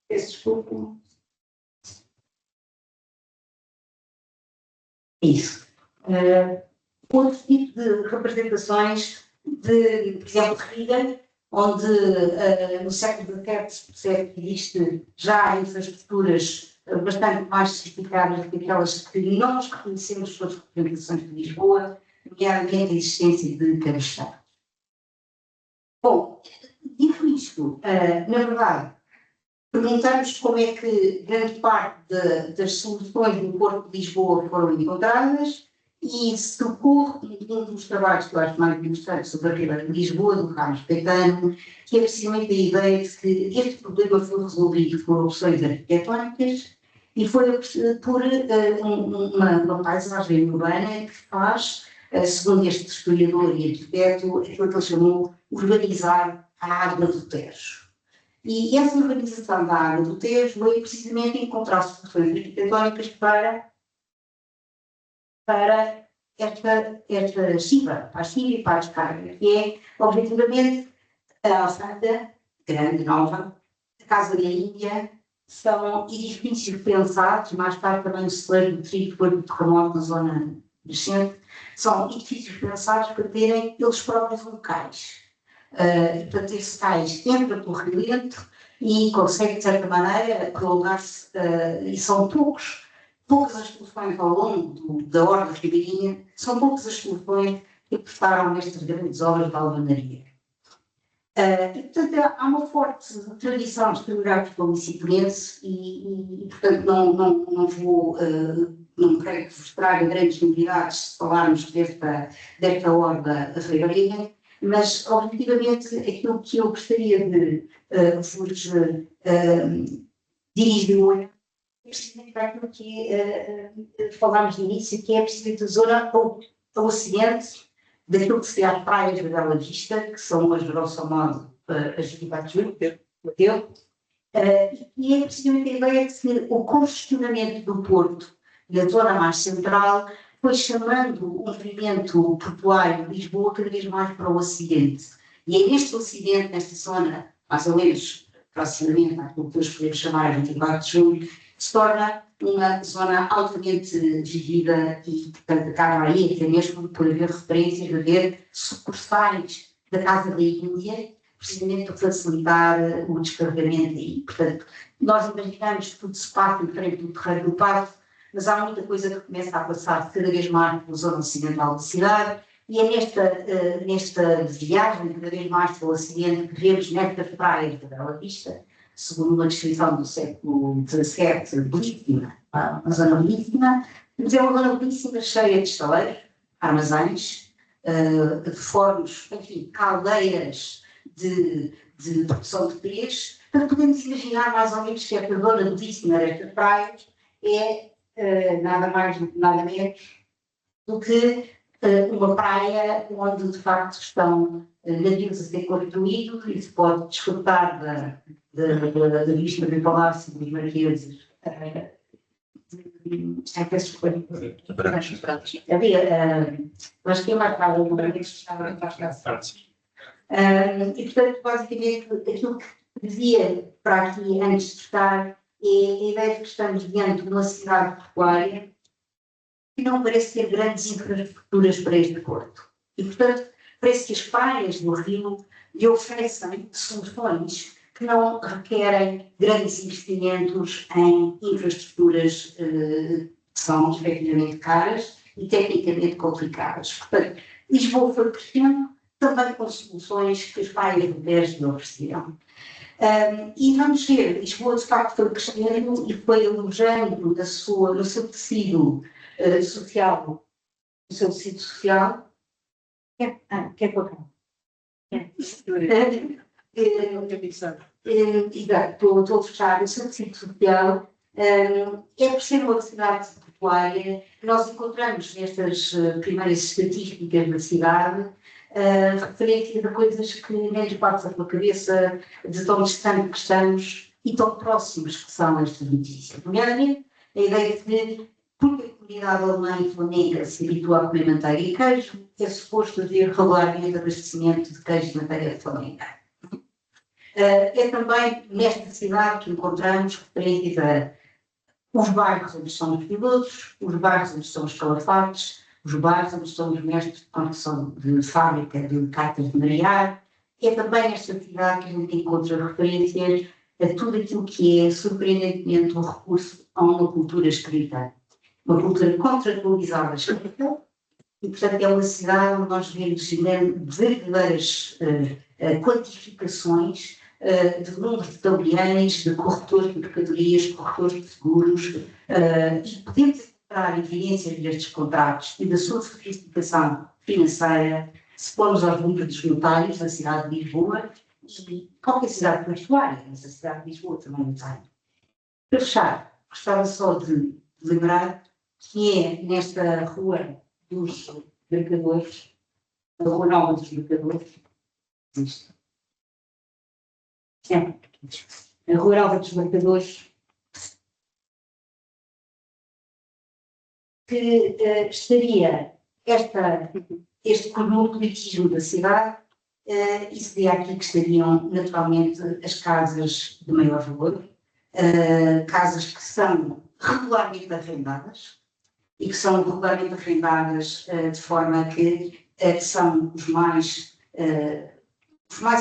peço desculpa. Isso. Outro tipo de representações de, por exemplo, Riga, onde no século XVII se percebe que existe já infraestruturas bastante mais sofisticadas do que aquelas que nós reconhecemos pelas representações de Lisboa, nomeadamente a existência de cabeçalhos. Bom, dito isto, na verdade, perguntamos como é que grande parte das soluções do Porto de Lisboa foram encontradas e se ocorre um dos trabalhos que eu acho mais interessante sobre a Ribeira de Lisboa, do Carlos Caetano, que é precisamente a ideia de que este problema foi resolvido por opções arquitetónicas e foi por uma paisagem urbana que faz, segundo este historiador e arquiteto, aquilo que ele chamou urbanizar a água do Tejo. E essa urbanização da água do Tejo veio precisamente encontrar soluções arquitetónicas para esta chiva, para a chiva e para a descarga, que é, objetivamente, a Alfândega, grande, nova, a Casa da Índia, são edifícios pensados, mais tarde também o celeiro do trigo, depois do terremoto na zona nascente, são edifícios pensados para terem eles próprios locais. Para ter cais entra pelo rio dentro e consegue, de certa maneira, prolongar-se, e são poucas as soluções ao longo da Horta Ribeirinha, são poucas as soluções que prestaram nestas grandes obras de alvenaria. E, portanto, há uma forte tradição historiográfica licitrense e, portanto, não creio que vos traga grandes novidades se falarmos desta Horta Ribeirinha, mas, objetivamente, aquilo que eu gostaria de vos dirigir hoje é precisamente para aquilo que falámos no início, que é precisamente a zona ao ocidente daquilo que seria as praias da Bela Vista, que são hoje, grosso modo, as 24 de julho, e é precisamente a ideia de que o congestionamento do Porto, na zona mais central, foi chamando o movimento portuário de Lisboa cada vez mais para o Ocidente. E é neste Ocidente, nesta zona, mais ou menos proximamente àquilo que hoje podemos chamar a 24 de julho, se torna uma zona altamente vivida e, portanto, acaba aí até mesmo por haver referências, haver sucursais da Casa da Índia, precisamente para facilitar o descarregamento aí. Portanto, nós imaginamos que tudo se passa em frente do terreiro do Paço, mas há muita coisa que começa a passar cada vez mais pela zona ocidental da cidade, e é nesta viagem cada vez mais pelo Ocidente que vemos nestas praias da Bela Vista, segundo uma descrição do século XVII, belíssima, uma zona belíssima, mas é uma zona belíssima, cheia de estaleiros, armazéns, de fornos, enfim, caldeiras de produção de peixe. Portanto, podemos imaginar mais ou menos que esta zona belíssima destas praias é nada mais, nada menos do que uma praia onde de facto estão navios a ser construídos e se pode desfrutar da vista do Palácio dos Marqueses. Peço desculpa. Mas que é mais raro, não é? E, portanto, basicamente, aquilo que dizia para aqui antes de estar é a ideia de que estamos diante de uma cidade portuária que não parece ter grandes infraestruturas para este porto. E, portanto, parece que as praias do Rio lhe oferecem soluções que não requerem grandes investimentos em infraestruturas que são efetivamente caras e tecnicamente complicadas. Portanto, Lisboa foi crescendo também com soluções que as praias do Tejo lhe ofereciam. E vamos ver, Lisboa de facto foi crescendo e foi alojando no seu tecido social, no seu tecido social. Quer colocar? Exato, estou a fechar. O seu tecido social é por ser uma cidade portuária que nós encontramos nestas primeiras estatísticas da cidade referência de coisas que nem nos passa pela cabeça de tão distante que estamos e tão próximos que são estas notícias. Nomeadamente, a ideia de que, porque a comunidade alemã e flamenga se habitua a comer manteiga e queijo, é suposto haver regularmente abastecimento de queijo e manteiga de flamenga. É também nesta cidade que encontramos referências a os bairros onde estão os pilotos, os bairros onde estão os calafates, os bairros onde estão os mestres de construção de fábrica de cartas de marear. É também nesta cidade que a gente encontra referências a tudo aquilo que é surpreendentemente um recurso a uma cultura escrita. Uma cultura contratualizada escrita, e portanto é uma cidade onde nós vemos verdadeiras quantificações de números de tabeliães, de corretores de mercadorias, corretores de seguros, e podemos encontrar evidências destes contratos e da sua sofisticação financeira se formos aos números dos notários na cidade de Lisboa e qualquer cidade portuária, mas a cidade de Lisboa também não tem. Para fechar, gostava só de lembrar que é nesta rua dos mercadores, a Rua Nova dos Mercadores, a Rua Nova dos Mercadores, que estaria este cosmopolitismo da cidade, e seria aqui que estariam naturalmente as casas de maior valor, casas que são regularmente arrendadas, e que são regularmente arrendadas de forma que são os mais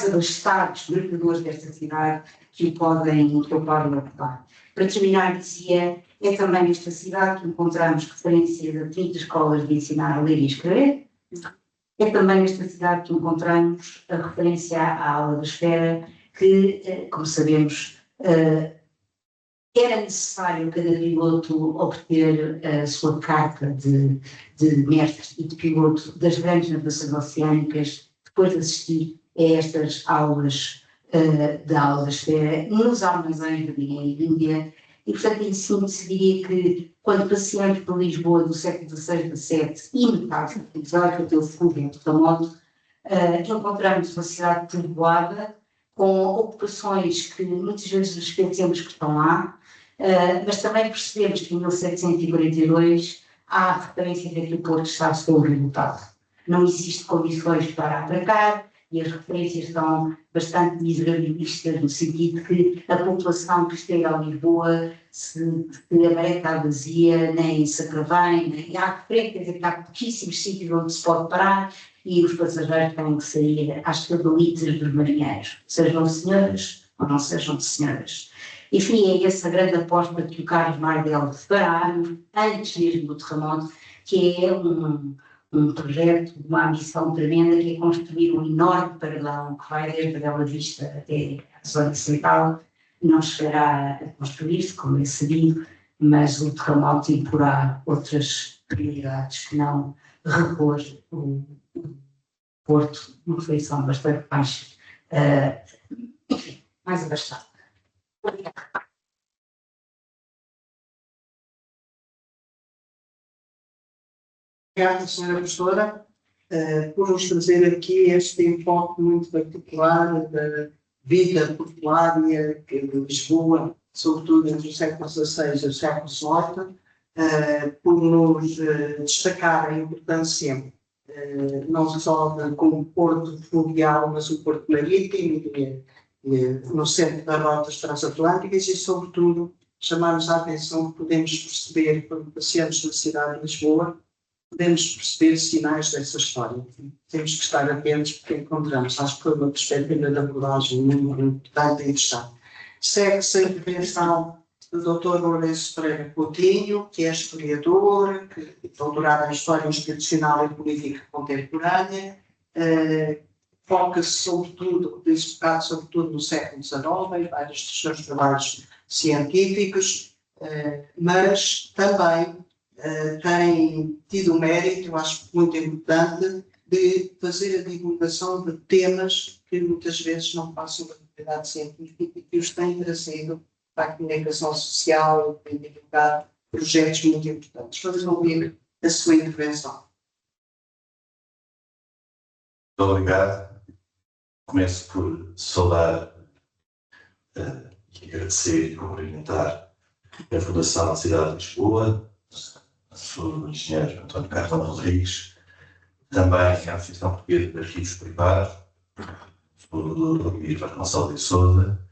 abastados mercadores desta cidade que o podem ocupar. Para terminar, dizia, é também nesta cidade que encontramos referências a 30 escolas de ensinar a ler e escrever. É também nesta cidade que encontramos a referência à aula da esfera, que, como sabemos, era necessário cada piloto obter a sua carta de mestre e de piloto das grandes navegações oceânicas, depois de assistir a estas aulas da aula da esfera nos armazéns da Marinha e Índia. E, portanto, em síntese, diria que quando passeamos por Lisboa do século XVI, XVII e metade do século XVIII, Fúvio e Tamoto, encontramos uma cidade povoada com ocupações que muitas vezes nos esquecemos que estão lá, mas também percebemos que em 1742 há referência de que o Porto está sobrevoltado. Não existem condições para atracar e as referências são bastante miserabilistas no sentido de que a população que chega a Lisboa se a maré está vazia, nem Sacravém, nem há referências a que há pouquíssimos sítios onde se pode parar e os passageiros têm que sair às cabalitas dos marinheiros, sejam senhoras ou não sejam senhoras. Enfim, é essa grande aposta que o Carlos Mardel fará antes mesmo do terremoto, que é um projeto, uma ambição tremenda, que é construir um enorme paredão que vai desde a Bela Vista até a zona central. Não chegará a construir-se, como é sabido, mas o terremoto imporá outras prioridades que não repor o Porto numa feição bastante mais abastada. Obrigada, Sra. Professora, por nos trazer aqui este enfoque muito particular da vida portuária de Lisboa, sobretudo entre o século XVI e o século XVIII, por nos destacar a importância não só como porto fluvial, mas o porto marítimo, no centro das rotas transatlânticas e, sobretudo, chamar-nos a atenção que podemos perceber, quando passeamos na cidade de Lisboa, podemos perceber sinais dessa história. Temos que estar atentos porque encontramos, acho que foi uma perspectiva de abordagem muito importante e interessante. Segue-se a intervenção do Dr. Lourenço Pereira Coutinho, que é historiador, que é doutorado em História Institucional e Política Contemporânea, foca-se sobretudo no século XIX, em vários dos seus trabalhos científicos, mas também tem tido o mérito, acho muito importante, de fazer a divulgação de temas que muitas vezes não passam da comunidade científica e que os têm trazido para a comunicação social e divulgar projetos muito importantes. Vamos ouvir a sua intervenção. Muito obrigado. Começo por saudar e agradecer e cumprimentar a Fundação da Cidade de Lisboa, a sua engenheiro António Carlos Rodrigues, também a Associação Portuguesa de Arquivos Privados, o Dr. Luís Vasconcelos de Sousa,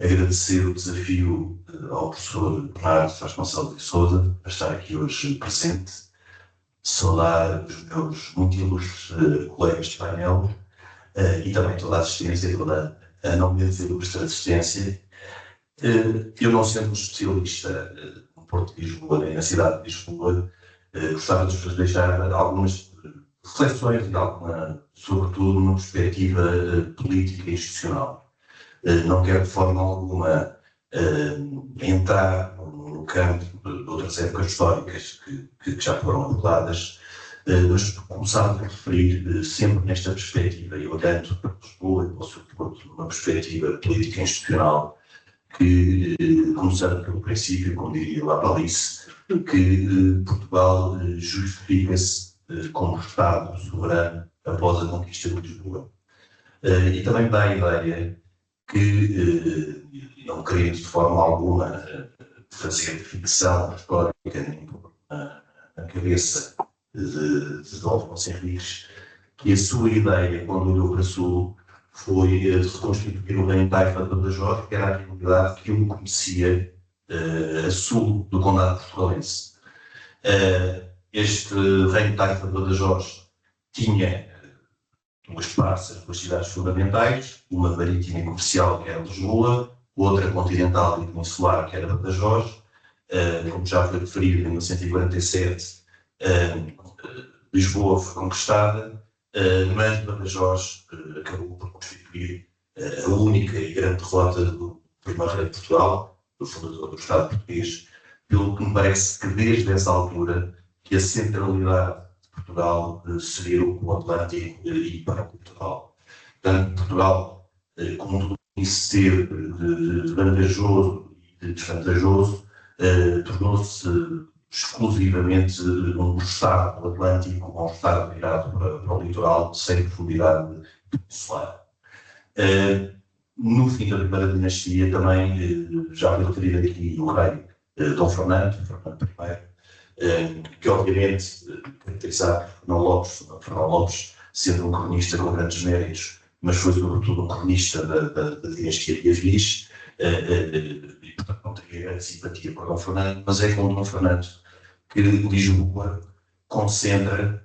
agradecer o desafio ao professor Bernardo Vasconcelos de Sousa para estar aqui hoje presente, saudar os meus muito ilustres colegas de painel e também toda a assistência, toda a não me dizer de assistência. Eu, não sendo um especialista no Porto de Lisboa, nem na cidade de Lisboa, gostava de vos deixar algumas reflexões e alguma, sobretudo, uma perspectiva política e institucional. Não quero de forma alguma entrar no campo de outras épocas históricas que já foram abordadas, mas começar a referir sempre nesta perspectiva, e olhando para Lisboa e para o seu Porto, numa perspectiva política e institucional, que, começando pelo princípio, como diria lá Alice, que Portugal justifica-se como Estado soberano após a conquista de Lisboa. E também dá a ideia que, não querendo de forma alguma fazer ficção histórica na cabeça de Dom Afonso Henriques, que a sua ideia, quando olhou para Sul, foi de reconstituir o reino de Taifa de Badajoz, que era a realidade que ele conhecia a sul do Condado portugalense. Este reino de Taifa de Badajoz tinha duas praças, duas cidades fundamentais, uma marítima e comercial, que era Lisboa, outra continental e peninsular, que era Badajoz. Como já foi referido, em 1947, Lisboa foi conquistada, mas Badajoz acabou por constituir a única e grande derrota do primeiro rei de Portugal, do fundador do Estado português, pelo que me parece que desde essa altura que a centralidade de Portugal seria o Atlântico e para Portugal. Portanto, Portugal, como tudo isso ser vantajoso e desvantajoso, tornou-se exclusivamente um Estado Atlântico, um Estado virado para o litoral, sem profundidade peninsular. No fim da primeira dinastia também, já foi referido aqui o rei Dom Fernando I, que obviamente, caracterizado por Fernão Lopes, sendo um cronista com grandes méritos, mas foi sobretudo um cronista da dinastia de Avis, e portanto não teria grande simpatia por Dom Fernando, mas é com Dom Fernando que Lisboa concentra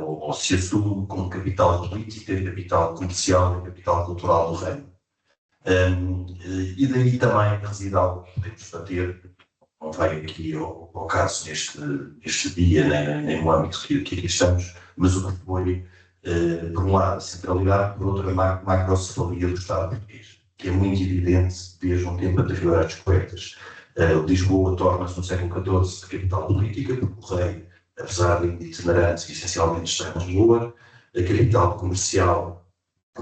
ou se assume como capital política, capital comercial e capital cultural do reino. E daí também reside algo que podemos bater, não vai aqui ao caso neste dia, nem no âmbito que aqui estamos, mas o que foi, por um lado, a centralidade, por outro, a macrocefalia do Estado português, que é muito evidente desde um tempo anterior às descobertas. Lisboa torna-se no século XIV capital política, porque o rei, apesar de itinerante, essencialmente está em Lisboa, a capital comercial,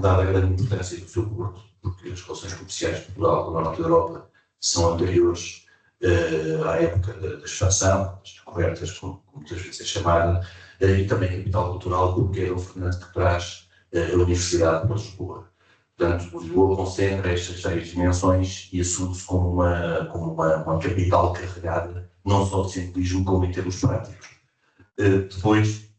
dada a grande importância do seu porto, porque as relações comerciais de Portugal com o norte da Europa são anteriores à época da expansão, das descobertas, como muitas vezes é chamada, e também a capital cultural, porque é o Fernando que traz a Universidade de Lisboa. Portanto, Lisboa concentra estas 6 dimensões e assume-se como uma capital carregada, não só de simbolismo, como em termos práticos. Depois,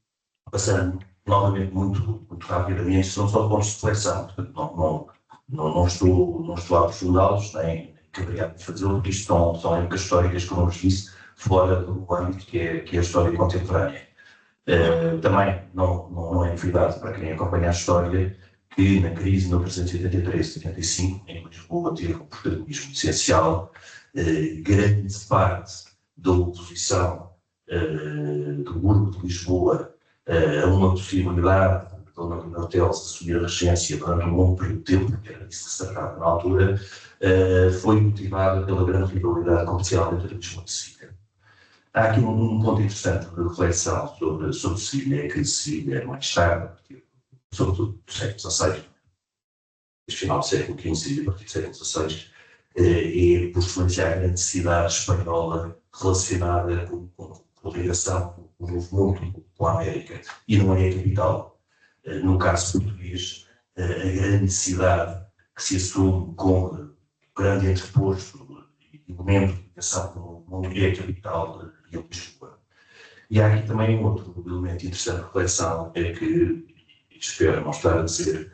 passando novamente muito rapidamente, são só pontos de reflexão, portanto, não estou a aprofundá-los, nem caberia fazê-lo, porque isto são épocas históricas, como eu vos disse, fora do âmbito que é a história contemporânea. Também não é novidade para quem acompanha a história que na crise de 1983-85, em Lisboa teve um protagonismo essencial, grande parte da oposição do Burgo de Lisboa a uma possibilidade de Dona Leonor Teles assumir a regência durante um longo período de tempo, que era isso que se tratava na altura, foi motivada pela grande rivalidade comercial entre Lisboa e Sevilha. Há aqui um ponto interessante de reflexão sobre Sevilha, é que Sevilha, mais tarde, sobretudo do século XVI, final do século XV e a partir do século XVI, é por influenciar a grande cidade espanhola relacionada com a ligação com o Novo Mundo, com a América, e não é a capital. No caso português, a grande cidade que se assume com grande entreposto e momento de ligação com o mundo é a capital de Lisboa. E há aqui também um outro elemento interessante de reflexão, é que, espero não estar a dizer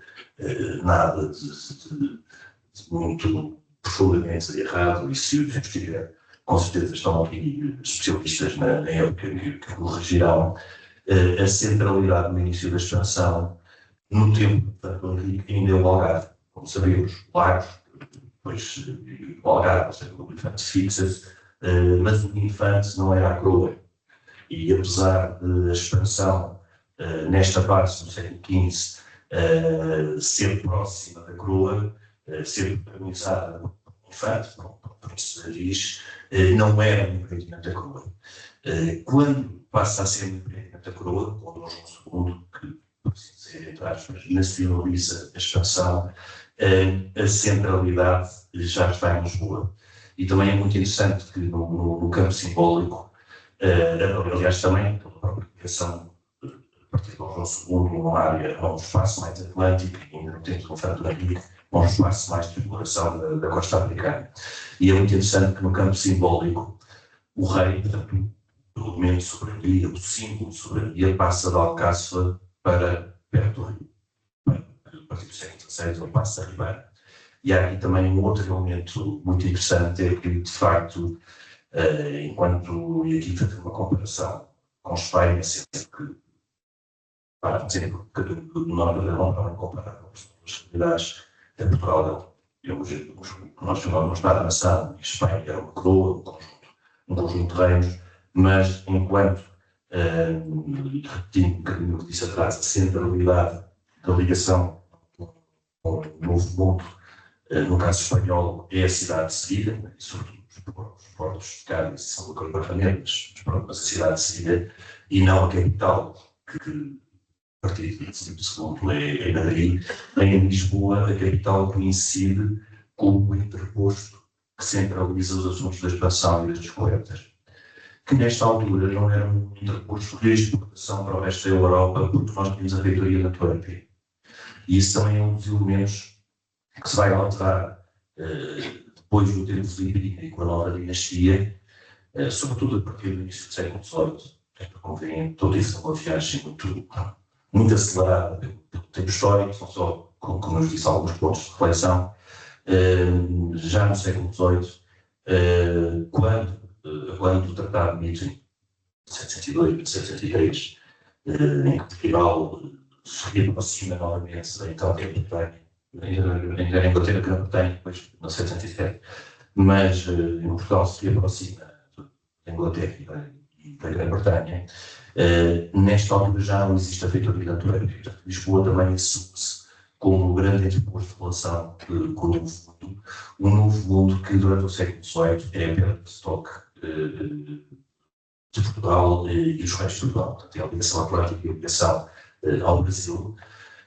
nada de muito profundamente errado, e se estiver, com certeza estão aqui especialistas na época que corrigirão, a centralidade no início da expansão, no tempo do Henrique, ainda é o Algarve. Como sabemos, Lagos, depois o Algarve, ou seja, o Infante fixa-se, mas o Infante não era a coroa. E apesar da expansão nesta parte do século XV ser próxima da coroa, ser protagonizada pelo Infante, como se diz, não era um empreendimento da coroa. Quando passa a ser um empreendimento da coroa, quando Dom João II, que, por assim dizer, entre aspas, nacionaliza a expansão, a centralidade já está em Lisboa. E também é muito interessante que no campo simbólico, aliás também pela própria criação a partir de Dom João II, numa área, um espaço mais atlântico, ainda no tempo do Infante Henrique, um espaço mais de exploração da costa africana. E é muito interessante que no campo simbólico o rei, portanto, o elemento de soberania, o símbolo de soberania, passa de Alcáçova para perto do Rio. A partir do século XVI ele passa a Ribeira. E há aqui também um outro elemento muito interessante, é que, de facto, enquanto, e aqui fazer uma comparação com Espanha, sempre que nós não podemos comparar com as realidades de Portugal, nós chamamos de Estado-nação, e Espanha era uma coroa, um conjunto de reinos, mas enquanto, repetindo um bocadinho o que disse atrás, a centralidade da ligação com o Novo Mundo, no caso espanhol, é a cidade de Sevilha, e sobretudo os portos de Cádiz, São Lucas Barramento, mas a cidade de Sevilha, e não a capital, que a partir do segundo é Madrid. Em Lisboa, a capital coincide com o interposto que centraliza os assuntos da expansão e das descobertas, que nesta altura não era um interposto de exportação para o resto da Europa, porque nós tínhamos a feitoria de Antuérpia. E isso também é um dos elementos que se vai alterar depois do tempo de Ibérica e com a nova dinastia, sobretudo a partir do início do século XVIII. Como veem, toda isso é uma viagem muito acelerada pelo tempo histórico, são só, como eu disse, alguns pontos de reflexão. Já no século XVIII, quando o Tratado de Mitre, 1702 e 1703, em que Portugal se reaproxima novamente da então Grã-Bretanha, ainda era Inglaterra, Grã-Bretanha, depois de 1707, mas em Portugal se reaproxima da Inglaterra e da Grã-Bretanha. Nesta altura já não existe a feitoria de Antuérpia. Lisboa também assume-se como um grande interposto de relação com o Novo Mundo, um Novo Mundo que durante o século XVIII é a pedra de toque de Portugal e os reis de Portugal. Portanto, é a ligação atlântica e a ligação ao Brasil,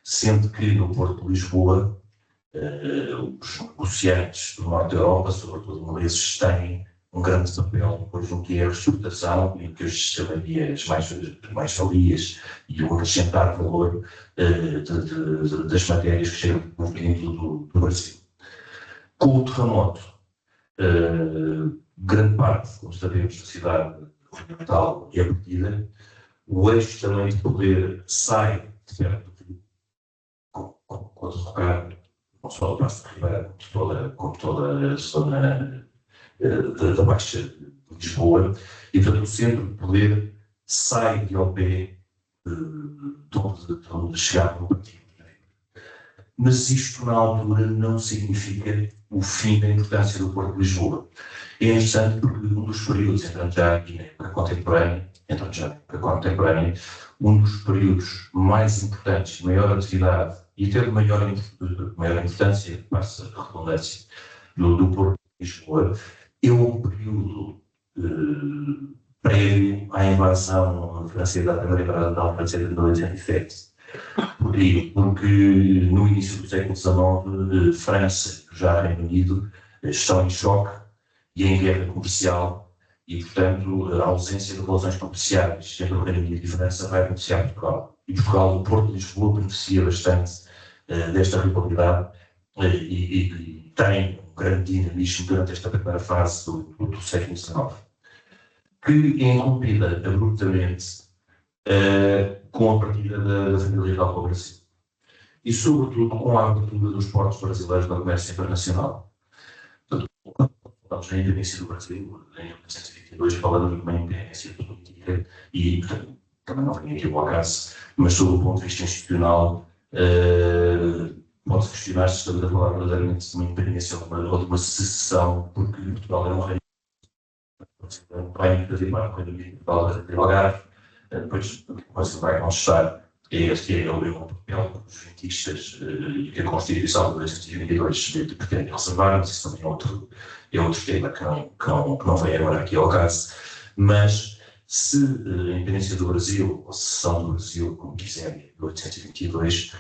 sendo que no Porto de Lisboa os negociantes do norte da Europa, sobretudo ingleses, têm um grande papel depois no que é a reestruturação e que as chamarias mais-valias e o acrescentar valor das matérias que chegam no movimento do Brasil. Com o terremoto, grande parte, como sabemos, da cidade fundamental é perdida, o eixo também de poder sai de perto com a derrocada, não só do Paço de Ribeira, como toda a zona da Baixa de Lisboa, e portanto o centro de poder sai de ao pé de onde chegava o partido. Mas isto na altura não significa o fim da importância do Porto de Lisboa. É interessante porque um dos períodos, entrando já aqui na época contemporânea, um dos períodos mais importantes, de maior atividade e até de maior importância, passa a redundância, do Porto de Lisboa, é um período prévio à invasão francesa da Primeira Guerra Francesa de 1917. Porque no início do século XIX, França e já Reino Unido estão em choque e em guerra comercial e, portanto, a ausência de relações comerciais entre o Reino Unido e França vai beneficiar Portugal. E Portugal, o Porto de Lisboa, beneficia bastante desta rivalidade e tem um grande dinamismo durante esta primeira fase do século XIX, que é interrompida abruptamente com a partida da família real para o Brasil. E, sobretudo, com a abertura dos portos brasileiros no comércio internacional. Portanto, falamos na independência do Brasil, em 1922, falamos de uma independência política e, portanto, também não vem aqui ao acaso, mas, sob o ponto de vista institucional, pode-se questionar se estamos a falar verdadeiramente de uma independência ou de uma secessão, porque Portugal era um reino que fazia parte do Reino Unido, Portugal era o Algarve. Depois você vai contestar este é o papel dos rentistas e a Constituição de 1922 pretende reservar, mas isso também é outro tema que não vem agora aqui ao caso. Mas se a independência do Brasil, ou a secessão do Brasil, como quiserem, de 1822,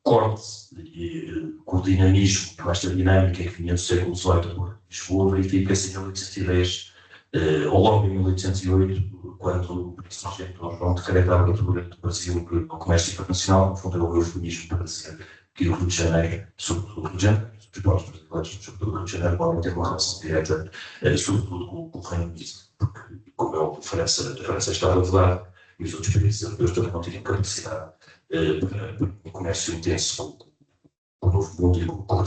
corte com o dinamismo, com esta dinâmica que vinha do século XVIII de Lisboa, verifica-se em 1810, ou logo em 1808, quando o Presidente Dom João decreta a abertura do Brasil no comércio internacional, no fundo é o eufemismo para dizer que o Rio de Janeiro, sobretudo o Rio de Janeiro, os povos brasileiros, sobretudo o Rio de Janeiro, podem ter uma relação direta, sobretudo com o Reino Unido, porque, como é óbvio, a França está a revelar e os outros países europeus também não tinham capacidade para um comércio intenso com o novo mundo e com a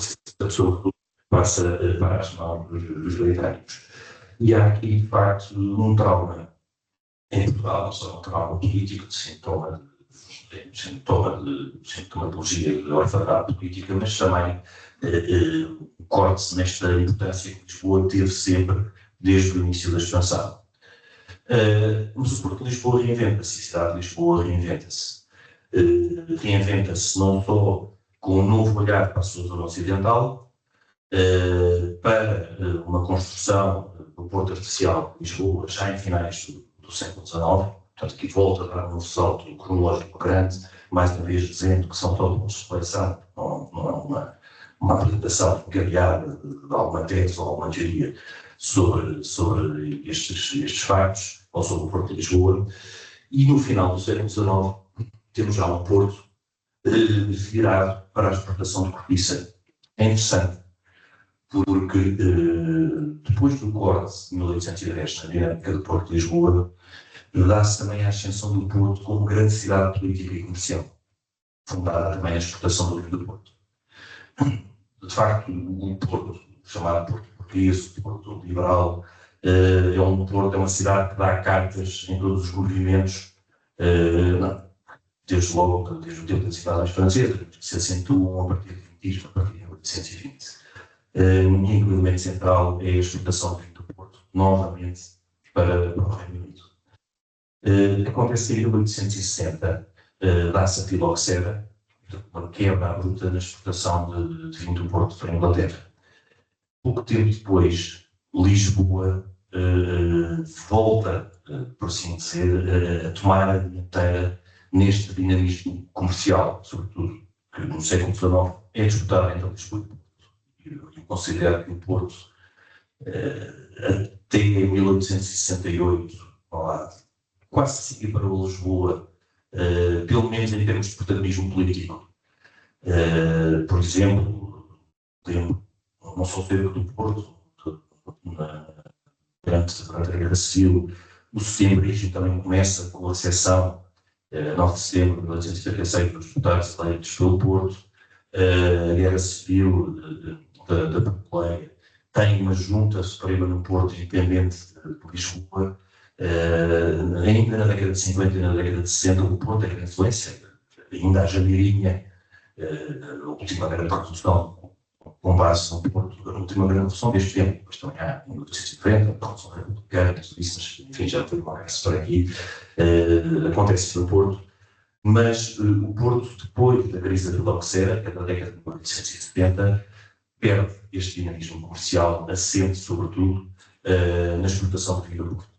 sobretudo passa para as mãos dos britânicos. E há aqui, de facto, um trauma em Portugal, não só um trauma político, de sintomatologia de orfandade política, mas também um corte nesta importância que Lisboa teve sempre desde o início da expansão. Mas o Porto de Lisboa reinventa-se, a cidade de Lisboa reinventa-se. Reinventa-se não só com um novo olhar para a sua zona ocidental, para uma construção do Porto Artificial de Lisboa já em finais do século XIX, portanto aqui volta a dar um salto cronológico grande, mais uma vez dizendo que são todos de reflexão, não é uma apresentação encadeada de alguma tese ou alguma teoria sobre estes factos, ou sobre o Porto de Lisboa, e no final do século XIX temos já um Porto virado para a exportação de cortiça. É interessante, porque depois do corte de 1810 na dinâmica do Porto de Lisboa, dá-se também a ascensão do Porto como grande cidade política e comercial, fundada também a exportação do vinho do Porto. De facto, o Porto, chamado Porto Português, o Porto Liberal, é uma cidade que dá cartas em todos os movimentos, desde logo, desde o tempo das invasões francesas, que se acentuam a partir do rentismo, a partir de 1820. E o elemento central é a exportação do vinho do Porto, novamente para o Reino Unido. Acontece que em 1860 dá-se a filoxera, uma quebra abrupta na exportação de vinho do Porto para a Inglaterra. Pouco tempo depois, Lisboa volta, por assim dizer, a tomar a dianteira neste dinamismo comercial, sobretudo, que no século XIX é disputado entre Lisboa e Porto. Eu considero que o Porto até 1868, quase seguir para Lisboa, pelo menos em termos de protagonismo político. Por exemplo, não só teve do Porto, durante a Guerra Civil, o setembrismo também começa com a recepção, 9 de setembro de 1836, dos deputados eleitos pelo Porto. A Guerra Civil da Populeia tem uma junta suprema no Porto, independente de Lisboa. Ainda na década de 50 e na década de 60, o Porto tem influência. Ainda a Jamirinha, a última grande revolução com base no Porto, a última grande revolução deste tempo, depois também há em 1850, a revolução republicana, tudo isso, mas enfim, já foi uma história aqui, acontece no Porto, mas o Porto, depois da crise da filoxera, que é da década de 1870, perde este dinamismo comercial, assente sobretudo na exportação de vinho do Porto.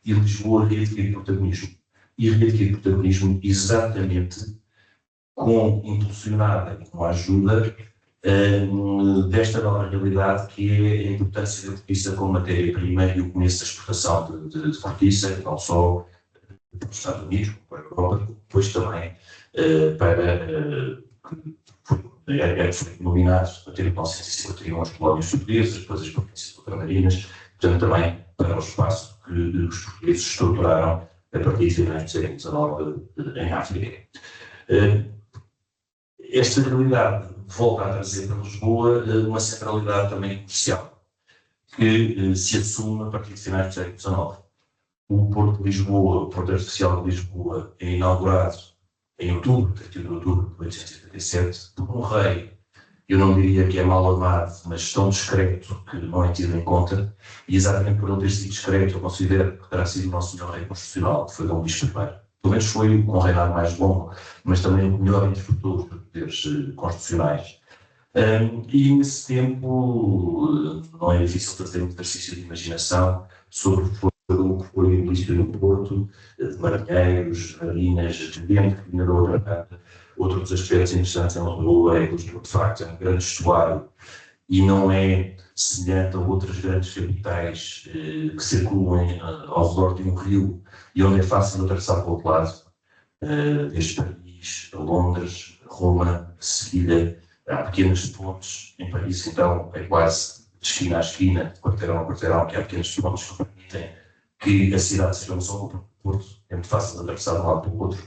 E Lisboa readquire protagonismo. E readquire protagonismo exatamente impulsionada e com a ajuda desta nova realidade, que é a importância da cortiça como matéria-prima e o começo da exportação de cortiça, não só para os Estados Unidos, para a Europa, depois também foi nominado a ter 1951 as colónias portuguesas, depois as províncias ultramarinas, portanto também para o espaço que os portugueses estruturaram a partir de finais do século XIX em África. Esta realidade volta a trazer para Lisboa uma centralidade também comercial, que se assume a partir de finais do século XIX. O Porto de Lisboa, o Porto Artificial de Lisboa, é inaugurado em outubro, 31 de outubro de 1877, por um rei, eu não diria que é mal amado, mas tão discreto que não é tido em conta, e exatamente por ele ter sido discreto, eu considero que terá sido o nosso melhor rei constitucional, que foi Dom Luís I. Pelo menos foi o com reinado mais longo, mas também o melhor interpretou os poderes constitucionais. E nesse tempo não é difícil fazer um exercício de imaginação sobre o que foi o início no Porto, de marinheiros, marinas, de gente que minerou outra canta. Outro dos aspectos interessantes em Lisboa é que Lisboa, de facto, é um grande estuário e não é semelhante a outras grandes capitais que circulam ao redor de um rio e onde é fácil atravessar para o outro lado, desde Paris, Londres, Roma, Sevilha. Há pequenas pontes em Paris, então é quase de esquina a esquina, de quarteirão a quarteirão, que há pequenos pontes que permitem que a cidade seja uma só. O Porto é muito fácil de atravessar de um lado para o outro.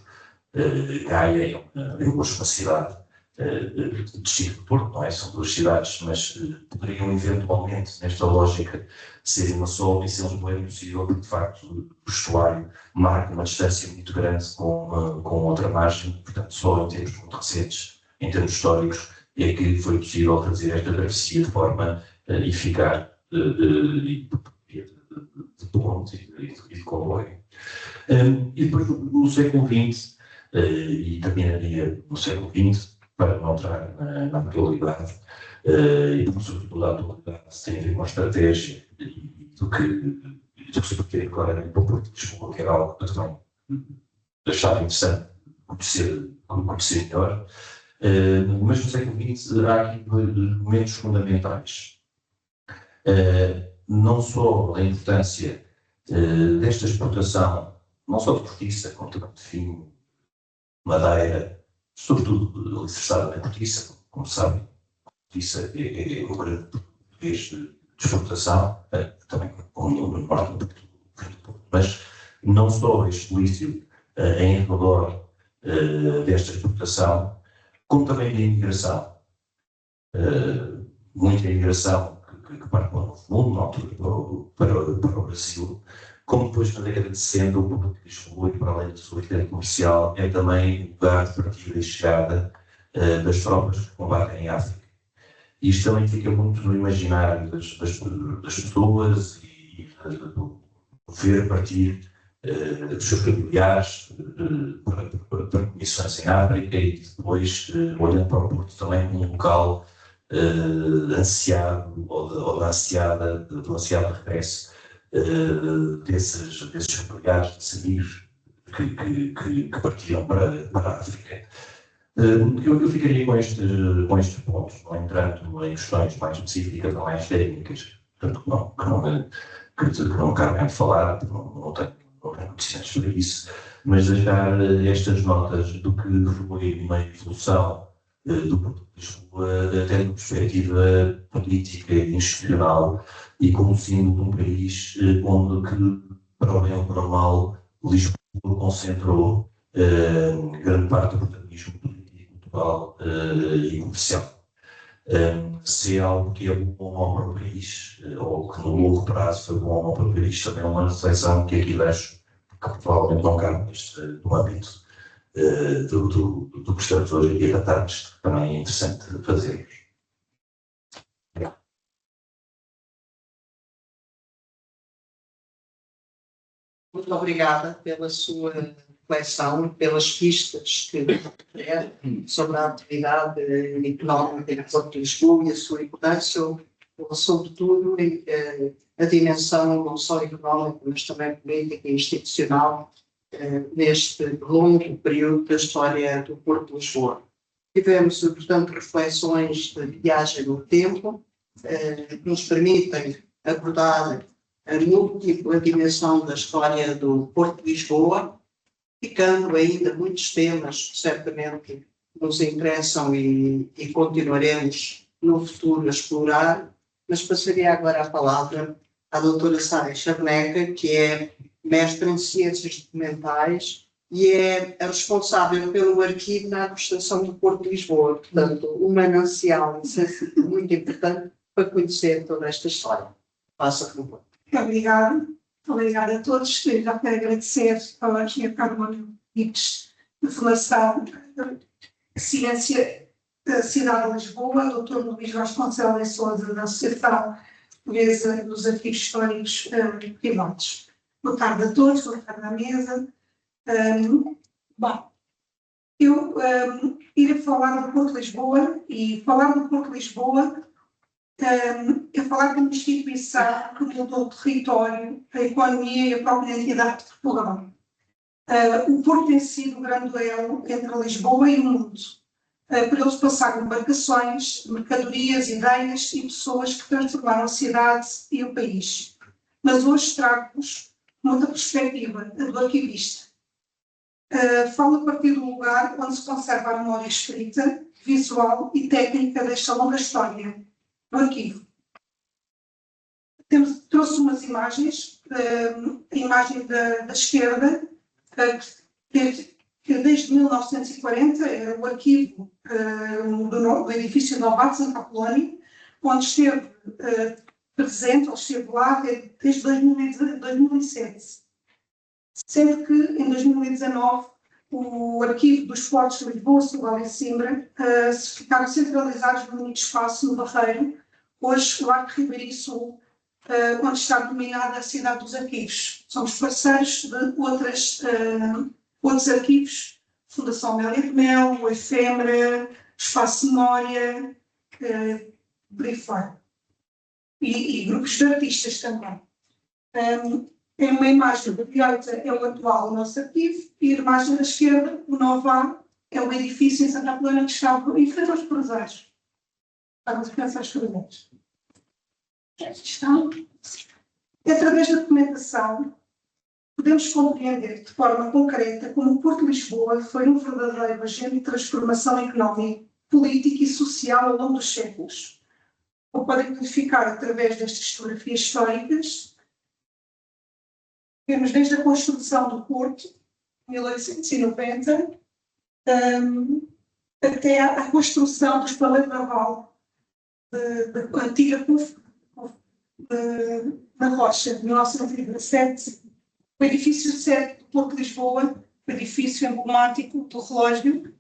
Gaia é uma cidade de Distrito do Porto, não é? São duas cidades, mas poderiam eventualmente, nesta lógica, serem uma só, e se Lisboa é impossível, porque de facto o estuário marca uma distância muito grande com outra margem, portanto, só em termos muito recentes, em termos históricos, é que foi possível fazer esta travessia de forma eficaz de ponte e de comboio. E depois, no século XX, e terminaria no século XX, para não entrar na atualidade, e sobretudo a atualidade tem a ver com a estratégia e do que se pretende claramente para o Porto de Lisboa, que era algo que eu também achava interessante conhecer melhor. Mas no século XX há aqui momentos fundamentais. Não só a importância desta exportação, não só de cortiça, como também de vinho, madeira, sobretudo alicerçada na cortiça, como sabem, a cortiça é um grande português de exportação, também no norte do Porto, mas não só este lício em redor desta exportação, como também da imigração. Muita imigração que parte para o Novo Mundo, na altura para o Brasil, como depois na década de 60 o Porto de Lisboa, e para além da sua atividade comercial, é também lugar de partida e chegada das tropas que combatem em África. E isto também fica muito no imaginário das pessoas e do ver partir dos seus familiares para missões em África e depois olhando para o Porto também como um local ansiado ou do ansiado regresso desses familiares, desses amigos que partiram para a África. Eu ficaria com estes pontos, não entrando em questões mais específicas ou mais técnicas. portanto, que não cabe bem falar, não tenho conhecimentos sobre isso, mas deixar estas notas do que foi uma evolução do Porto de Lisboa, até de perspectiva política e institucional, e como símbolo de um país onde, para o bem ou para o mal, Lisboa concentrou grande parte do protagonismo político, cultural e comercial. Se é algo que é bom ou mau para o país, ou que no longo prazo foi bom ou mau para o país, também é uma reflexão que aqui deixo, que provavelmente não cabe no âmbito do que estamos hoje aqui a tratar, mas que também é interessante fazermos. Muito obrigada pela sua reflexão, pelas pistas que refere sobre a atividade económica do Porto de Lisboa e a sua importância, sobretudo a dimensão não só económica, mas também política e institucional neste longo período da história do Porto de Lisboa. Tivemos, portanto, reflexões de viagem no tempo, que nos permitem abordar a múltipla dimensão da história do Porto de Lisboa, ficando ainda muitos temas que certamente nos interessam e continuaremos no futuro a explorar, mas passaria agora a palavra à doutora Sara Charneca, que é mestre em Ciências Documentais e é a responsável pelo arquivo na administração do Porto de Lisboa, portanto, um manancial muito importante para conhecer toda esta história. Faça favor. Obrigada. Obrigada a todos. Já quero agradecer ao engenheiro Carmona Pires da Fundação Ciência da Cidade de Lisboa, ao Dr. Luís Vasconcelos de Sousa, da Associação Portuguesa dos Arquivos Históricos Privados. Boa tarde a todos, boa tarde à mesa. Bom, eu irei falar do Porto de Lisboa, e falar do Porto de Lisboa é falar de uma instituição que mudou o território, a economia e a própria identidade de Portugal. O Porto tem sido o grande elo entre Lisboa e o mundo. Por eles passaram embarcações, mercadorias, ideias e pessoas que transformaram a cidade e o país. Mas hoje trago-vos uma outra perspectiva, a do arquivista. Falo a partir do lugar onde se conserva a memória escrita, visual e técnica desta longa história, no arquivo. Trouxe umas imagens, a imagem da esquerda, que desde 1940 era o arquivo do edifício Novatos, em Capolónia, onde esteve presente, ou esteve lá desde 2007. Sendo que, em 2019, o arquivo dos Fortes de Lisboa, Setúbal e Sesimbra ficaram centralizados no único espaço no Barreiro, hoje o Arco Ribeiro Sul, onde está dominada a cidade dos arquivos. Somos parceiros de outros arquivos, Fundação Amélia de Mel, o Efêmera, Espaço Memória, por aí fora. E grupos de artistas também. Tem uma imagem da direita, é o atual, o nosso arquivo, e a imagem da esquerda, o Nova, é o edifício em Santa Apolónia que estava em frente aos cruzeiros. Estava em frente aos cruzeiros. Através da documentação, podemos compreender de forma concreta como o Porto de Lisboa foi um verdadeiro agente de transformação económica, política e social ao longo dos séculos. Ou podem verificar através destas fotografias históricas. Vemos desde a construção do Porto, em 1890, até à construção do Espalante Naval, da antiga CUF, na Rocha, de 1917. O edifício 7 do Porto de Lisboa, o edifício emblemático do relógio.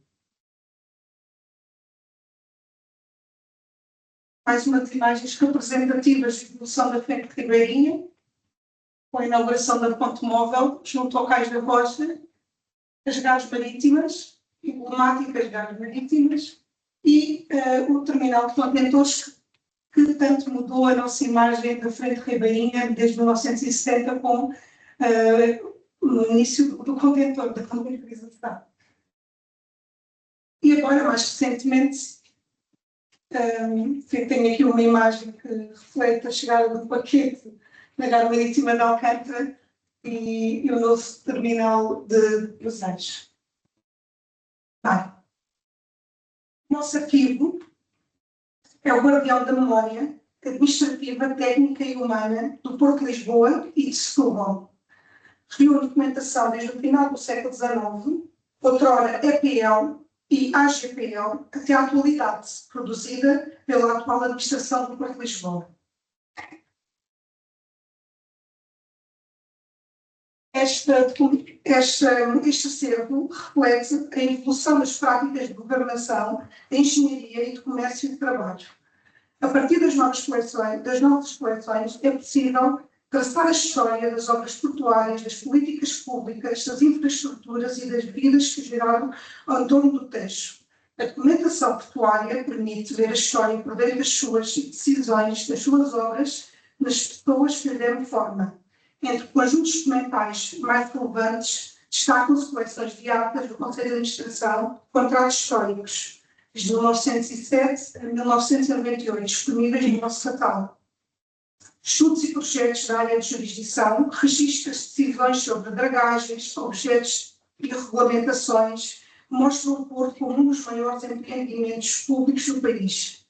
Mais umas imagens representativas da evolução da frente ribeirinha, com a inauguração da ponte móvel junto ao Cais da Rocha, as gás marítimas, emblemáticas gás marítimas, e o terminal de contentores que tanto mudou a nossa imagem da frente ribeirinha desde 1970 com o início do contentor, da contentorização. E agora, mais recentemente, Tenho aqui uma imagem que reflete a chegada do paquete na Gare Marítima de Alcântara e o novo terminal de passageiros. O nosso arquivo é o guardião da memória administrativa, técnica e humana do Porto de Lisboa e de Setúbal. Reúne documentação desde o final do século XIX, outrora EPL e AGPL, até à atualidade, produzida pela atual administração do Porto de Lisboa. Este acervo reflete a evolução das práticas de governação, de engenharia e de comércio e de trabalho. A partir das novas coleções, é possível traçar a história das obras portuárias, das políticas públicas, das infraestruturas e das vidas que geraram ao entorno do Tejo. A documentação portuária permite ver a história por dentro das suas decisões, das suas obras, nas pessoas que lhe deram forma. Entre conjuntos documentais mais relevantes, destacam-se coleções de atas do Conselho de Administração, contratos históricos, desde 1907 a 1998, disponíveis no nosso catálogo. Estudos e projetos da área de jurisdição, registros de decisões sobre dragagens, objetos e regulamentações, mostram o Porto como um dos maiores empreendimentos públicos do país.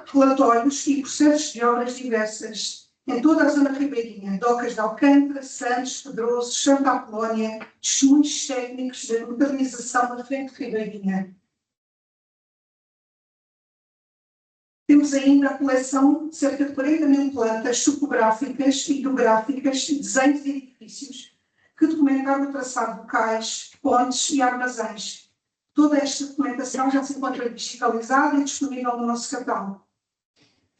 Relatórios e processos de obras diversas em toda a zona ribeirinha, docas de Alcântara, Santos, Pedroso, Santa Apolónia, testemunhos técnicos da modernização da frente ribeirinha. Temos ainda a coleção de cerca de 40 mil plantas topográficas e geográficas, desenhos e edifícios que documentaram o traçado de cais, pontes e armazéns. Toda esta documentação já se encontra digitalizada e disponível no nosso catálogo.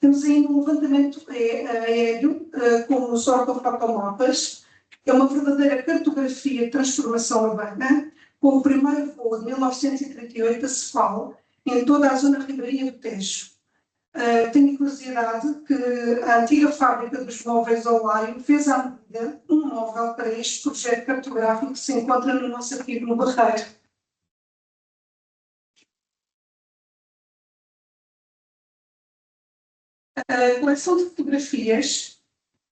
Temos ainda um levantamento aéreo com os ortofotomapas. É uma verdadeira cartografia de transformação urbana, com o primeiro voo de 1938 a Cefal, em toda a zona ribeirinha do Tejo. Tenho curiosidade que a antiga fábrica dos móveis Olaio fez à medida um móvel para este projeto cartográfico que se encontra no nosso arquivo no Barreiro. A coleção de fotografias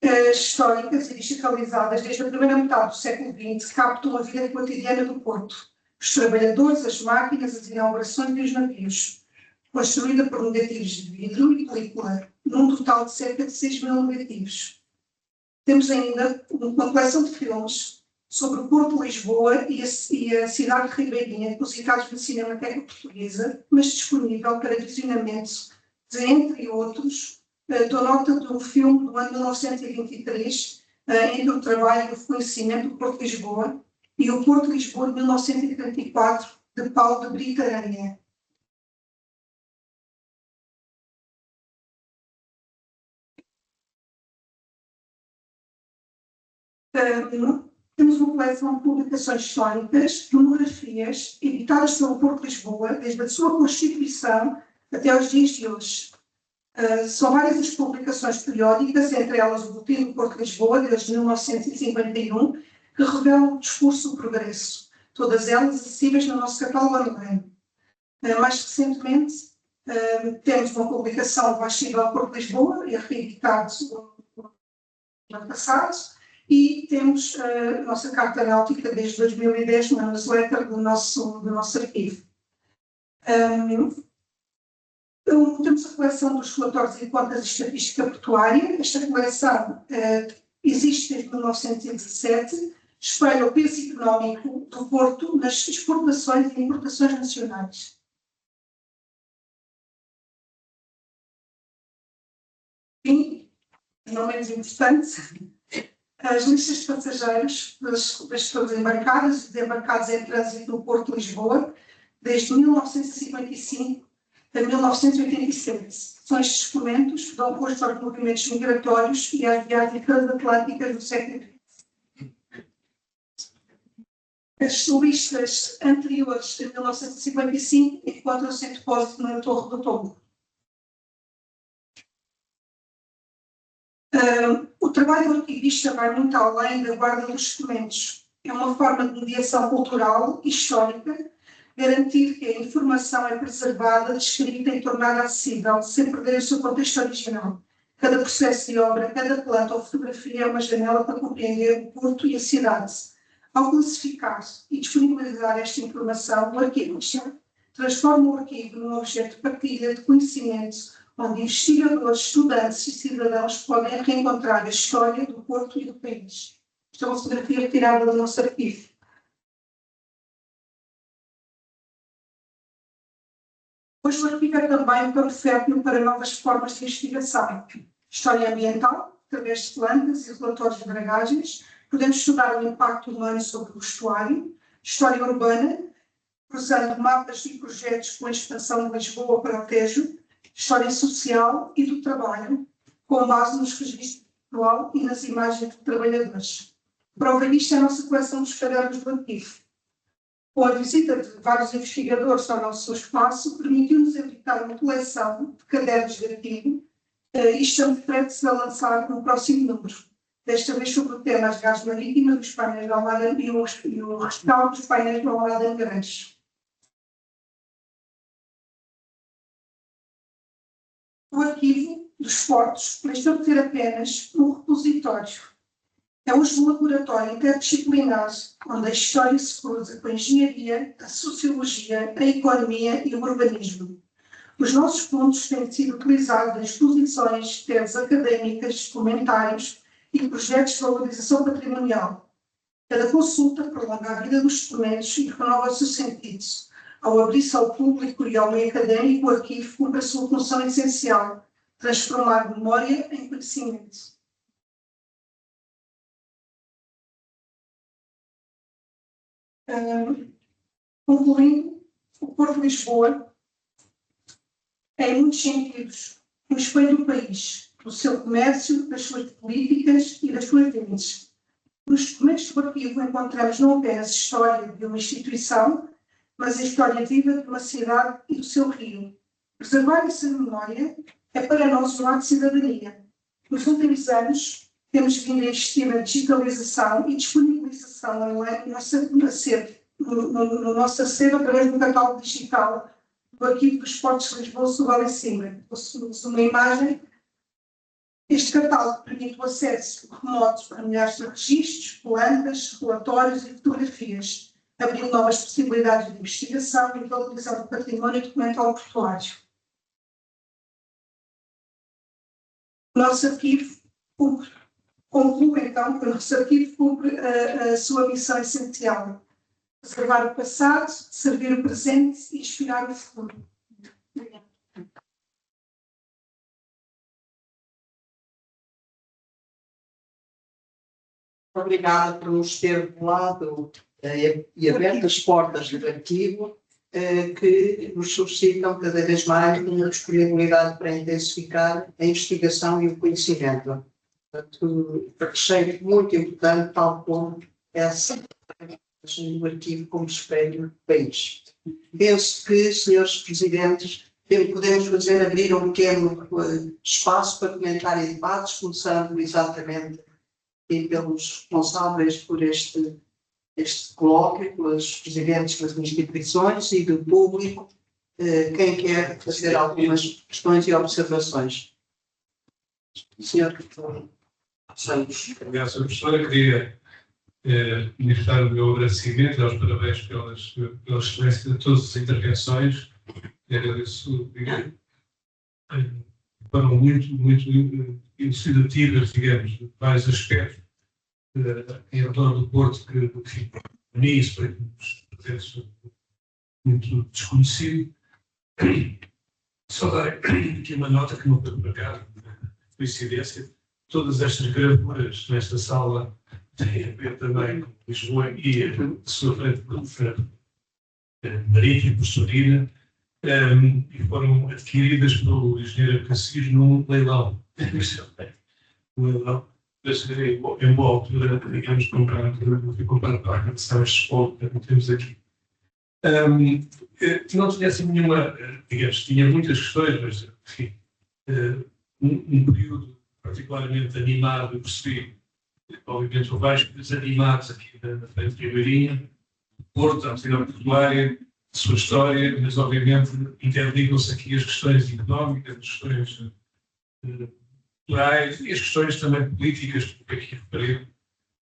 históricas e digitalizadas desde a primeira metade do século XX captam a vida cotidiana do Porto, os trabalhadores, as máquinas, as inaugurações e os navios, construída por negativos de vidro e película, num total de cerca de 6 mil negativos. Temos ainda uma coleção de filmes sobre o Porto de Lisboa e a cidade ribeirinha, depositados na Cinemateca Portuguesa, mas disponível para visionamento de, entre outros, dou nota de um filme do ano 1923, entre o trabalho e o reconhecimento do Porto de Lisboa, e o Porto de Lisboa de 1934, de Paulo de Brito Aranha. Temos uma coleção de publicações históricas, monografias, editadas pelo Porto de Lisboa, desde a sua constituição até aos dias de hoje. São várias as publicações periódicas, entre elas o Boletim do Porto de Lisboa, desde 1951, que revelam o discurso do progresso, todas elas acessíveis no nosso catálogo online. Mais recentemente, temos uma publicação do Archivo Porto de Lisboa, reeditado no ano passado, e temos a nossa carta náutica desde 2010 na newsletter do nosso arquivo. Temos a coleção dos relatórios e contas de estatística portuária. Esta coleção existe desde 1917, espelha o peso económico do Porto nas exportações e importações nacionais. E, não menos importante, as listas de passageiros das pessoas embarcadas e desembarcadas em trânsito no Porto de Lisboa, desde 1955 a 1987. São estes documentos que dão rosto aos movimentos migratórios e às viagens transatlânticas do século XX. As listas anteriores a 1955 encontram-se em depósito na Torre do Tombo. O trabalho do arquivista vai muito além da guarda dos documentos. É uma forma de mediação cultural e histórica garantir que a informação é preservada, descrita e tornada acessível, sem perder o seu contexto original. Cada processo de obra, cada planta ou fotografia é uma janela para compreender o Porto e a cidade. Ao classificar e disponibilizar esta informação, o arquivo transforma o arquivo num objeto de partilha de conhecimento, onde investigadores, estudantes e cidadãos podem reencontrar a história do Porto e do país. Esta é uma fotografia retirada do nosso arquivo. Hoje o arquivo é também um campo fértil para novas formas de investigação. História ambiental, através de plantas e relatórios de dragagens, podemos estudar o impacto humano sobre o estuário. História urbana, cruzando mapas e projetos com a expansão de Lisboa para o Tejo. História social e do trabalho, com base nos registros pessoal e nas imagens de trabalhadores. Prova disto é a nossa coleção dos cadernos do arquivo. Com a visita de vários investigadores ao nosso espaço, permitiu-nos editar uma coleção de cadernos de arquivo e estamos prestes a lançar no próximo número. Desta vez sobre o tema das gás marítimas, dos painéis de Almada e o rescaldo dos painéis de Almada em Grandes. O arquivo dos portos deixou de ser apenas um repositório. É hoje um laboratório interdisciplinar, onde a história se cruza com a engenharia, a sociologia, a economia e o urbanismo. Os nossos pontos têm sido utilizados em exposições, teses académicas, comentários e projetos de valorização patrimonial. Cada consulta prolonga a vida dos documentos e renova o seu sentido. Ao abrir-se ao público e ao meio académico, o arquivo cumpre a sua função essencial, transformar memória em conhecimento. Concluindo, o Porto de Lisboa é, em muitos sentidos, um espelho do país, do seu comércio, das suas políticas e das suas leis. Nos documentos do arquivo encontramos não apenas a história de uma instituição, mas a história viva de uma cidade e do seu rio. Preservar essa memória é para nós um ato de cidadania. Nos últimos anos, temos vindo a investir na digitalização e disponibilização online no nosso acervo através do catálogo digital do Arquivo dos Portos de Lisboa, Setúbal e Sintra. Possuímos uma imagem. Este catálogo permite o acesso remoto a milhares de registros, plantas, relatórios e fotografias, abrindo novas possibilidades de investigação e valorização do património documental portuário. O nosso arquivo conclui, então, que o nosso arquivo cumpre a sua missão essencial: preservar o passado, servir o presente e inspirar o futuro. Obrigada por nos ter doado e aberto as portas do arquivo, que nos suscitam cada vez mais uma disponibilidade para intensificar a investigação e o conhecimento. Portanto, achei muito importante, tal como essa do arquivo como espelho do país. Penso que, senhores presidentes, podemos abrir um pequeno espaço para comentário e debates, começando exatamente pelos responsáveis por este colóquio, pelos presidentes das instituições e do público, quem quer fazer algumas questões e observações. Senhor Santos. Obrigado, Sra. Professora. Queria manifestar o meu agradecimento e aos parabéns pela excelência de todas as intervenções. Agradeço. Foram muito elucidativas, digamos, de vários aspectos em redor do Porto, que, enfim, para mim, isso foi muito desconhecido. Só dar aqui uma nota que não foi por acaso, coincidência. Todas estas gravuras nesta sala têm a ver também com Lisboa e a sua frente marítimo, professorina, e foram adquiridas pelo engenheiro Cassis num leilão. Um leilão, mas em boa altura, digamos, comprar para alcançar estes pontos que temos aqui. Não tinha assim nenhuma, digamos, tinha muitas questões, mas, enfim, um período particularmente animado, eu percebi, obviamente, houve vários períodos animados aqui na frente de Ribeirinha, Porto, a cidade portuária, sua história, mas obviamente interligam-se aqui as questões económicas, as questões culturais e as questões também políticas, porque aqui referi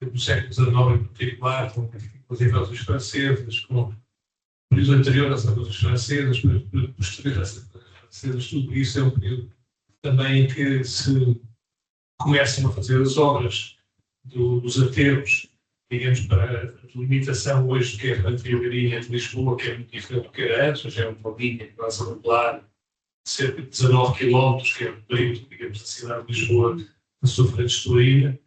do século XIX em particular, com as invasões francesas, com o período anterior às invasões francesas, posterior às invasões francesas, tudo isso é um período também em que se começam a fazer as obras dos aterros, digamos, para a limitação hoje que é a Viagaria de Lisboa, que é muito diferente do que era antes, já é uma linha que passa a regular cerca de 19 km, que é o período, digamos, da cidade de Lisboa, na sua frente historina,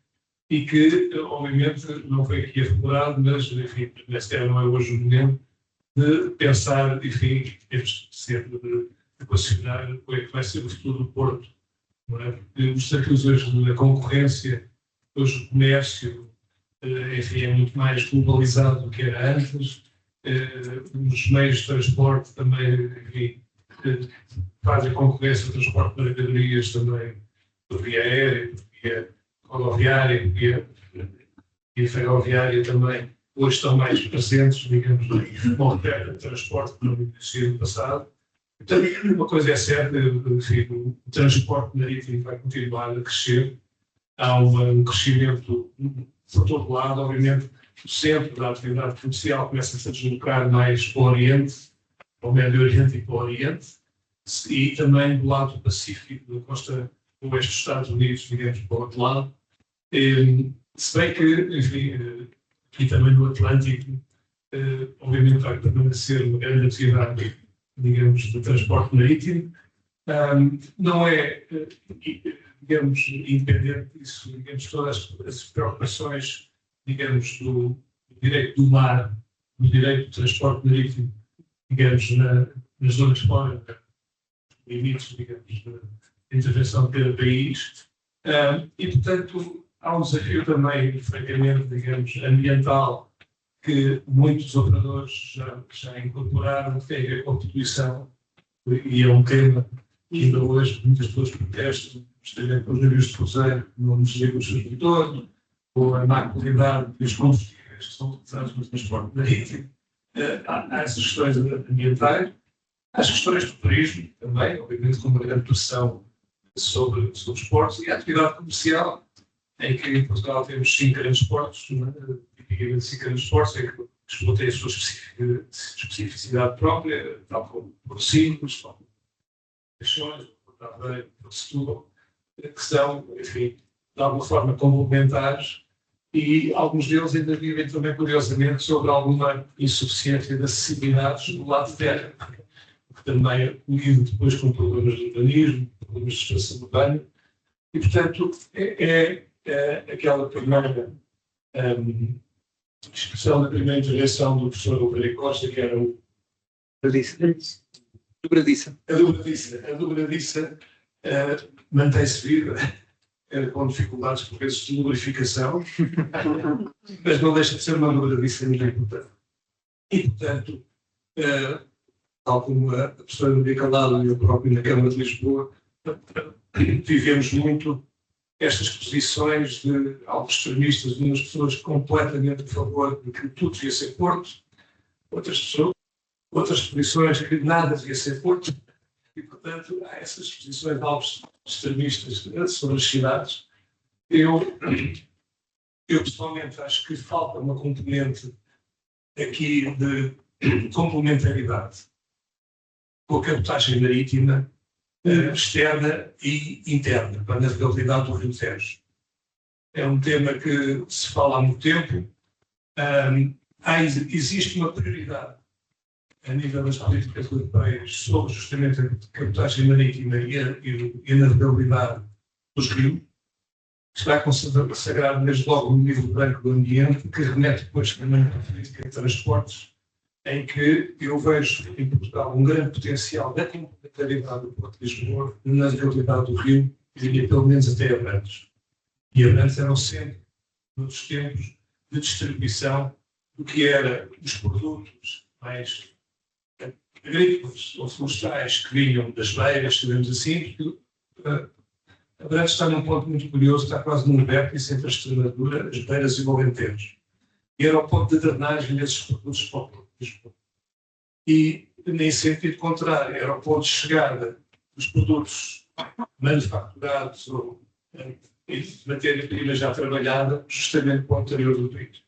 e que, obviamente, não foi aqui aflorado, mas, enfim, nesse não é hoje o momento de pensar, enfim, temos sempre de equacionar o que vai ser o futuro do Porto. Não é? Porque os desafios hoje da concorrência, hoje o comércio, enfim, é muito mais globalizado do que era antes. Os meios de transporte também, enfim, fazem concorrência ao transporte de mercadorias também, por via aérea, por via rodoviária, via ferroviária também. Hoje estão mais presentes, digamos, na oferta de transporte que não existia no passado. Portanto, uma coisa é certa, enfim, o transporte marítimo vai continuar a crescer. Há um crescimento por todo lado, obviamente, o centro da atividade comercial começa a se deslocar mais para o Oriente, para o Médio Oriente e para o Oriente, e também do lado do Pacífico, da costa oeste dos Estados Unidos, digamos, para o outro lado. Se bem que, enfim, aqui também no Atlântico, obviamente vai permanecer uma grande atividade, digamos, de transporte marítimo. Não é, digamos, independente disso, digamos, todas as preocupações, digamos, do direito do mar, do direito do transporte marítimo, digamos, nas zonas fora, dos limites, digamos, da intervenção de cada país. E, portanto, há um desafio também, francamente, digamos, ambiental, que muitos operadores já incorporaram, que tem a ver com a poluição, e é um tema que ainda hoje muitas pessoas protestam, especialmente com os navios de cruzeiro, que não desligam os seus motores, ou a má qualidade dos combustíveis que são utilizados no transporte marítimo. Há essas questões ambientais, há as questões do turismo também, obviamente com uma grande pressão sobre os portos, e a atividade comercial, em que em Portugal temos 5 grandes portos, tipicamente 5 grandes portos, em que Lisboa tem a sua especificidade própria, tal como Porcinos, como Caixões, Porto Aveiro, Porto Setúbal, que são, enfim, de alguma forma complementares, e alguns deles ainda vivem também, curiosamente, sobre alguma insuficiência de acessibilidades do lado de terra, que também é unido depois com problemas de urbanismo, problemas de expansão urbana, e, portanto, é aquela primeira expressão da primeira intervenção do professor Alberto Costa, que era o dobradiça. A dobradiça mantém-se viva, com dificuldades por vezes de lubrificação, mas não deixa de ser uma dobradiça muito importante. E, portanto, tal como a professora Maria Calado e eu próprio na Câmara de Lisboa, vivemos muito estas posições de alguns extremistas, de umas pessoas completamente a favor de que tudo devia ser Porto, outras posições que nada devia ser Porto, e, portanto, há essas posições de alguns extremistas sobre as cidades. Eu pessoalmente acho que falta uma componente aqui de complementaridade com a cabotagem marítima, externa e interna, para a navegabilidade do Rio Tejo. É um tema que se fala há muito tempo. Existe uma prioridade a nível das políticas europeias sobre justamente a cabotagem marítima e a navegabilidade dos rios, que está consagrado desde logo no livro branco do ambiente, que remete depois também à política de transportes, em que eu vejo em Portugal um grande potencial da complementaridade do Porto de Lisboa na navegabilidade do rio, diria pelo menos até Abrantes. E Abrantes era o centro, nos tempos, de distribuição do que era os produtos mais agrícolas ou florestais que vinham das beiras, digamos assim, porque Abrantes está num ponto muito curioso, está quase num vértice entre a Extremadura, as beiras e o Alentejo. E era o ponto de drenagem desses produtos para o Porto de Lisboa. e, em sentido contrário, era o ponto de chegada dos produtos manufaturados ou de matéria-prima já trabalhada, justamente para o interior do país.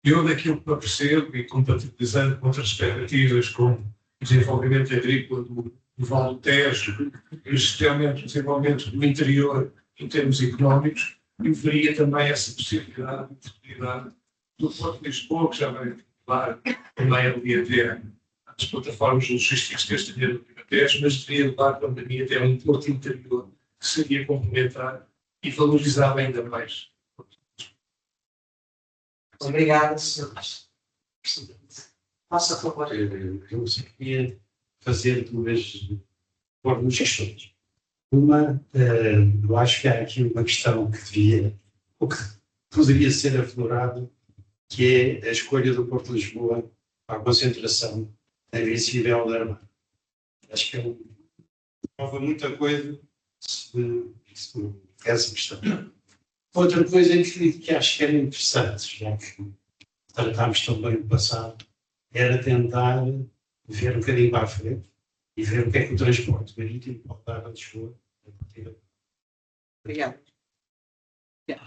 Eu, daquilo que me apercebo, e compatibilizando com outras expectativas, como o desenvolvimento agrícola do Vale do Tejo, e especialmente o desenvolvimento do interior em termos económicos, eu veria também essa possibilidade de oportunidade do Porto de Lisboa, que já vai levar também ali até às plataformas logísticas deste dinheiro do Tejo, mas deveria levar também até um Porto interior que seria complementar e valorizar ainda mais. Obrigada, Sr. Presidente. Faça favor. Eu só queria fazer duas questões. Uma, eu acho que há aqui uma questão que devia, ou que poderia ser aflorado, que é a escolha do Porto de Lisboa para a concentração agressiva da Armada. Acho que prova muita coisa sobre essa questão. Outra coisa que acho que era interessante, já que tratámos também no passado, era tentar ver um bocadinho para a frente e ver o que é que o transporte marítimo pode dar a Lisboa a partir de... Obrigada.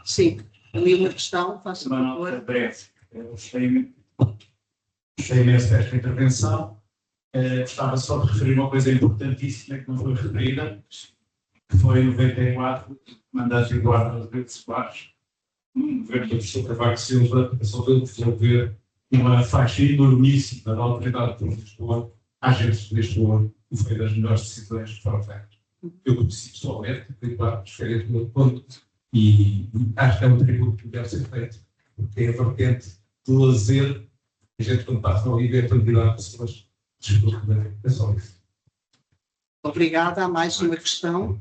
Sim, ali uma questão, faça Uma nota favor. breve. Gostei imenso desta intervenção. Gostava só de referir uma coisa importantíssima que não foi referida, que foi em 94, mandados de guarda das redes Soares, no governo do professor Cavaco Silva, resolveu devolver uma faixa enormíssima da Autoridade de Lisboa às agentes de Lisboa, que foi das melhores decisões que foram feitas. Eu conheci pessoalmente, fui lá, cheguei do outro ponto, e acho que é um tributo que deve ser feito, porque é a vertente do lazer, a gente quando passa ali vê a quantidade de pessoas desculpa, é só isso. Obrigada. Há mais uma questão.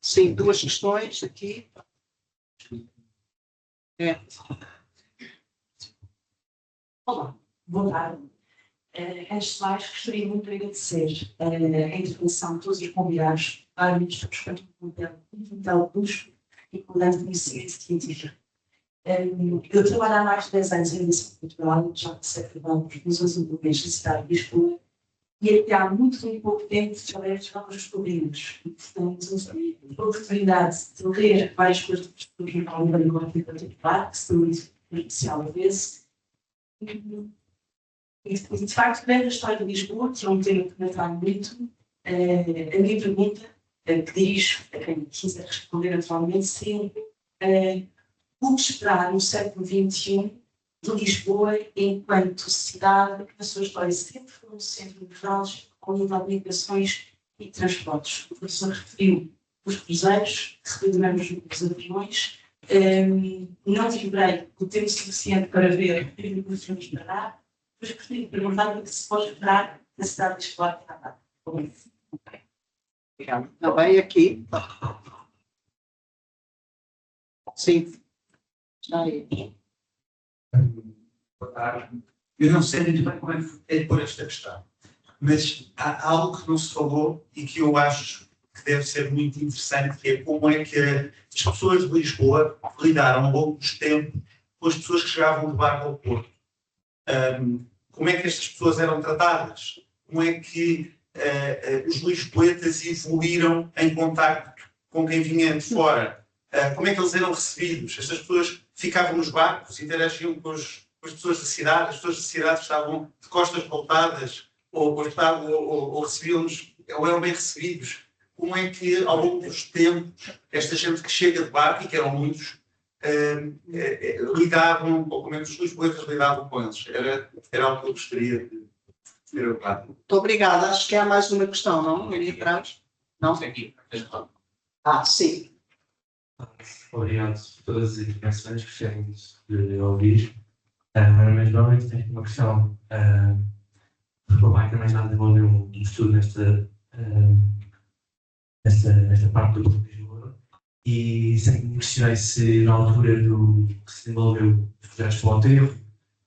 Sim, duas questões aqui. Olá, boa tarde. Antes de mais, gostaria muito de agradecer a intervenção de todos os convidados, árbitros, respeito fundamental luxo e cuidado de conhecimento científico. Eu trabalho há mais de 10 anos em educação cultural, já passei por vários museus independentes da cidade de Lisboa, e até há muito pouco tempo trabalhei com os descobrimentos. E, portanto, a oportunidade de ler várias coisas dos descobrimentos ao nível económico particular, que se tornou especial a vezes. E, de facto, lendo a história de Lisboa, que é um tema que me atrai muito, a minha pergunta, que dirijo a quem quiser responder atualmente, seria o que esperar no século XXI de Lisboa enquanto cidade que na sua história sempre foi um centro nevrálgico com nível de comunicações e transportes. O professor referiu os cruzeiros, referiu também os aviões. Não vibrei o tempo suficiente para ver o que podemos esperar, mas gostaria de perguntar o que se pode esperar na cidade de Lisboa. Obrigada. Está bem aqui. Sim. Está aí. Boa tarde. Eu não sei muito bem como é por esta questão, mas há algo que não se falou e que eu acho que deve ser muito interessante, que é como é que as pessoas de Lisboa lidaram ao longo dos tempos com as pessoas que chegavam de barco ao Porto. Como é que estas pessoas eram tratadas? Como é que os lisboetas evoluíram em contacto com quem vinha de fora? Como é que eles eram recebidos? Estas pessoas ficavam nos barcos, interagiam com as pessoas da cidade, as pessoas da cidade estavam de costas voltadas ou recebiam-nos, ou eram bem recebidos. Como é que, ao longo dos tempos, esta gente que chega de barco, e que eram muitos, lidavam, ou pelo menos os lisboetas lidavam com eles? Era algo que eu gostaria de ter olhado. Muito obrigada. Acho que há mais uma questão, não? Ali atrás? Não? Aqui. Sim. Obrigado por todas as intervenções, gostei de ouvir. Mas normalmente tenho uma questão. O meu pai também já desenvolveu um estudo nesta parte do Porto de Lisboa e sempre me questionei se na altura do que se desenvolveu os projetos para o aterro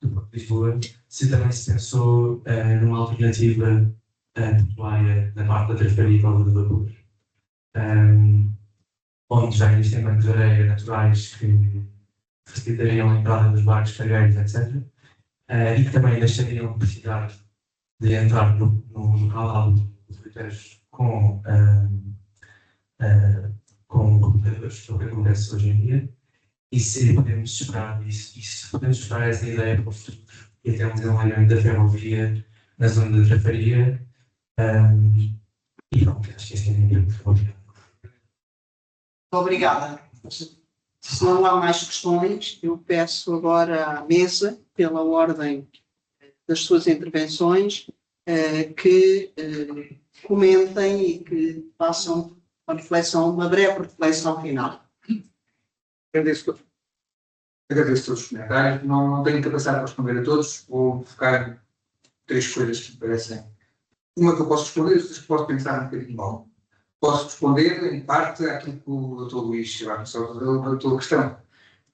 do Porto de Lisboa, se também se pensou numa alternativa portuária na parte da transferia e causa de vapor. Onde já existem bancos de areia naturais que facilitariam a entrada dos barcos cargueiros, etc. E que também deixariam de precisar de entrar no canal do Twitter com computadores, que é o que acontece hoje em dia, e se podemos esperar isso, e se podemos esperar essa ideia para o futuro, e até um desenvolvimento da ferrovia na zona de Trafaria, e pronto, acho que esse é a minha pergunta. Obrigada. Se não há mais questões, eu peço agora à mesa, pela ordem das suas intervenções, que comentem e que façam uma reflexão, uma breve reflexão final. Agradeço todos os comentários. Não tenho capacidade para responder a todos. Vou focar em 3 coisas que me parecem. Uma que eu posso responder, outras que posso pensar um bocadinho mal. Posso responder, em parte, àquilo que o Dr. Luís levantou a tua questão.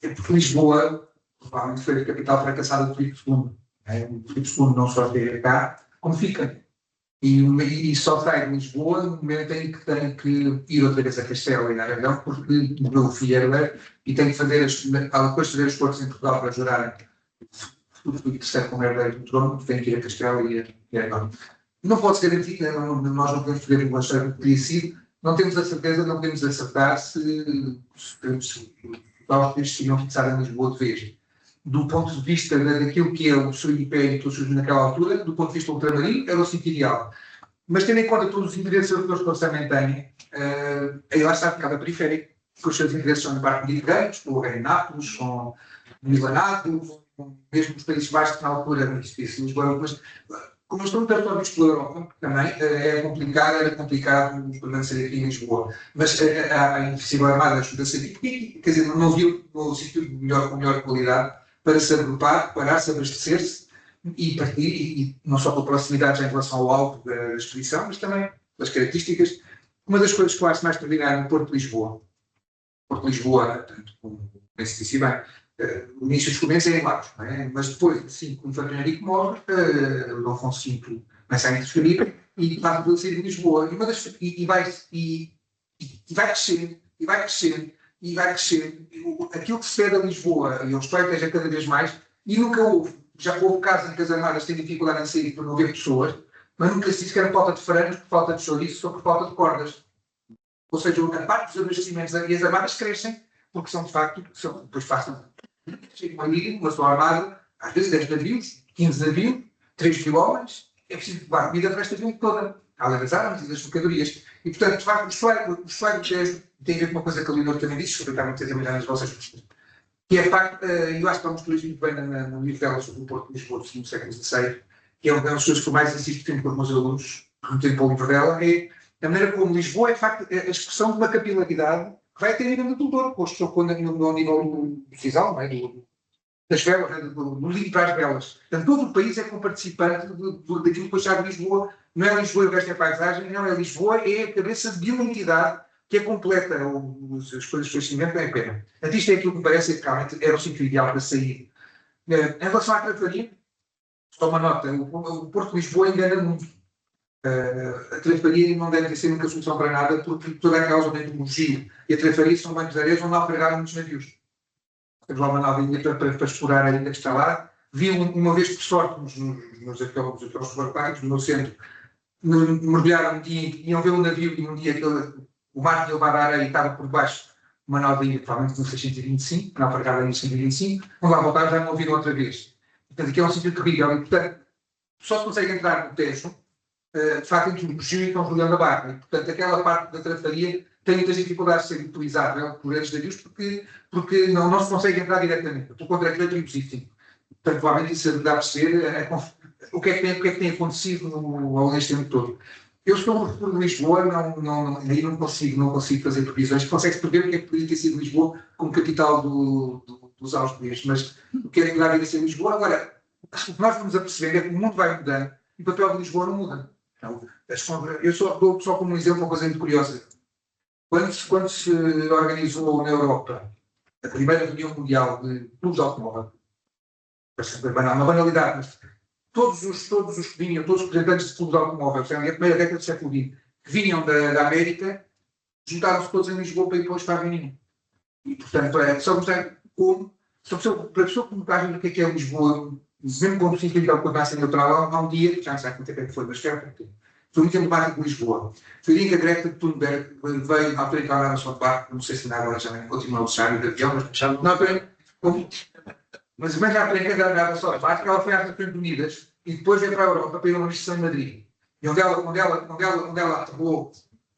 É porque Lisboa, provavelmente, foi a capital fracassada do Filipe II. O Filipe II não só esteve cá, como fica. E só sai de Lisboa no momento em que tem que ir outra vez a Castelo e a Aragão, porque morreu o filho herdeiro e tem que fazer depois de fazer as cortes em Portugal para jurarem o Filipe III como herdeiro do trono, tem que ir a Castelo e a Aragão. Não pode-se garantir, nós não podemos poder mostrar o que teria sido, não temos a certeza, não podemos acertar se os que iam fixar em Lisboa de vez. Do ponto de vista daquilo que é o seu império que surgiu naquela altura, do ponto de vista ultramarino, era o sítio ideal. Mas tendo em conta todos os interesses europeus que eles também têm, aí lá está ficado periférico, porque os seus interesses são na parte mediterrânea, com o Nápoles, com o Milanato, mesmo os Países Baixos, na altura, Lisboa, mas como estão territórios pela Europa, também era complicado permanecer aqui em Lisboa. Mas a Invisível Armada ajuda a saber porque, quer dizer, não viu no sítio de melhor qualidade para se agrupar, para se abastecer-se e partir, e não só pela proximidade já em relação ao alto da expedição, mas também pelas características. Uma das coisas que eu acho mais extraordinário no Porto de Lisboa, tanto como se disse bem, o início dos conventos é em Lagos, não é? Mas depois, assim como o Fernando Henrique morre, o Dom Afonso V começa a interferir e passa a sair de Lisboa. E vai crescer, e vai crescer, e vai crescer. Aquilo que se pede a Lisboa, e eu espero que esteja cada vez mais, e nunca houve. Já houve casos em que as armadas têm dificuldade em sair por não haver pessoas, mas nunca se disse que era por falta de faranos, por falta de chouriço ou por falta de cordas. Ou seja, a parte dos abastecimentos e as armadas crescem, porque são de facto, depois passam. Chegam ali, uma só armada, às vezes 10 navios, 15 navios, 3 mil homens, é preciso levar comida para esta gente toda, além das armas e das mercadorias. E, portanto, de facto, o estuário do Tejo tem a ver com uma coisa que a Leonor também disse, que eu estava a dizer nas vossas questões. Que é, de facto, eu acho que estamos por isso muito bem no livro dela sobre o Porto de Lisboa, do século XVI, que é uma das coisas que eu mais insisto sempre com os meus alunos, remetendo para o livro dela, é a maneira como Lisboa é, de facto, a expressão de uma capilaridade que vai até a nível do Douro, posto ao nível do Cisal, não é? Das velas, do lindo para as velas. Portanto, todo o país é comparticipante daquilo que depois está de Lisboa. Não é Lisboa e o resto é paisagem, não é Lisboa, é a cabeça de uma entidade que é completa. As coisas que foi não é pena. Portanto, isto é aquilo que me parece que realmente era o sítio ideal para sair. Em relação à Trafaria, só uma nota, o Porto de Lisboa engana muito. A Trafaria não deve ser nunca solução para nada, porque toda aquela zona do Gil e a Trafaria são bancos de areia onde naufragaram muitos navios. Temos lá uma nova ilha para explorar a ilha que está lá. Vi uma vez, por sorte, nos aqueles barcos no meu centro, mergulharam um dia, iam ver um navio e um dia o mar tinha levado a areia e estava por baixo uma nova ilha, provavelmente no 625, naufragada em 625, quando lá voltaram já não ouviram outra vez. Portanto, aqui é um sítio terrível e, portanto, só se consegue entrar no Tejo, de facto, entre o Gil e São Julião da Barra. E, portanto, aquela parte da Trafaria tem muitas dificuldades de ser utilizável por estes navios porque não se consegue entrar diretamente. Pelo contrário, aquilo é impossível. Portanto, provavelmente isso dá a perceber o que é que tem acontecido ao longo deste tempo todo. Eu estou no futuro de Lisboa, aí não consigo fazer previsões. Consegue-se prever o que é que poderia ter sido Lisboa como capital dos Áustria, mas o que é que dá a ser Lisboa? Agora, o que nós vamos a perceber é que o mundo vai mudando e o papel de Lisboa não muda. Então, eu dou só como exemplo uma coisa muito curiosa. Quando se organizou na Europa a primeira reunião mundial de clubes de automóvel, uma banalidade, mas todos os que vinham, todos os representantes de clubes de automóvel, na primeira década do século XX, que vinham da América, juntaram-se todos em Lisboa para ir para o Espavinho. E, portanto, só mostrar como, para a pessoa que me está a ver o que é Lisboa, mesmo como científico da potência neutral, há um dia, já não sei quanto tempo é que foi, mas foi muito emblemático de Lisboa. Foi o dia que a Greta Thunberg veio autoritar a nação de barco, não sei se ainda agora já continua o cenário de avião, mas já não, mas já aprendeu a dar a nação de barco, ela foi às Nações Unidas e depois veio para a Europa para ir a uma missão em Madrid. E onde ela aterrou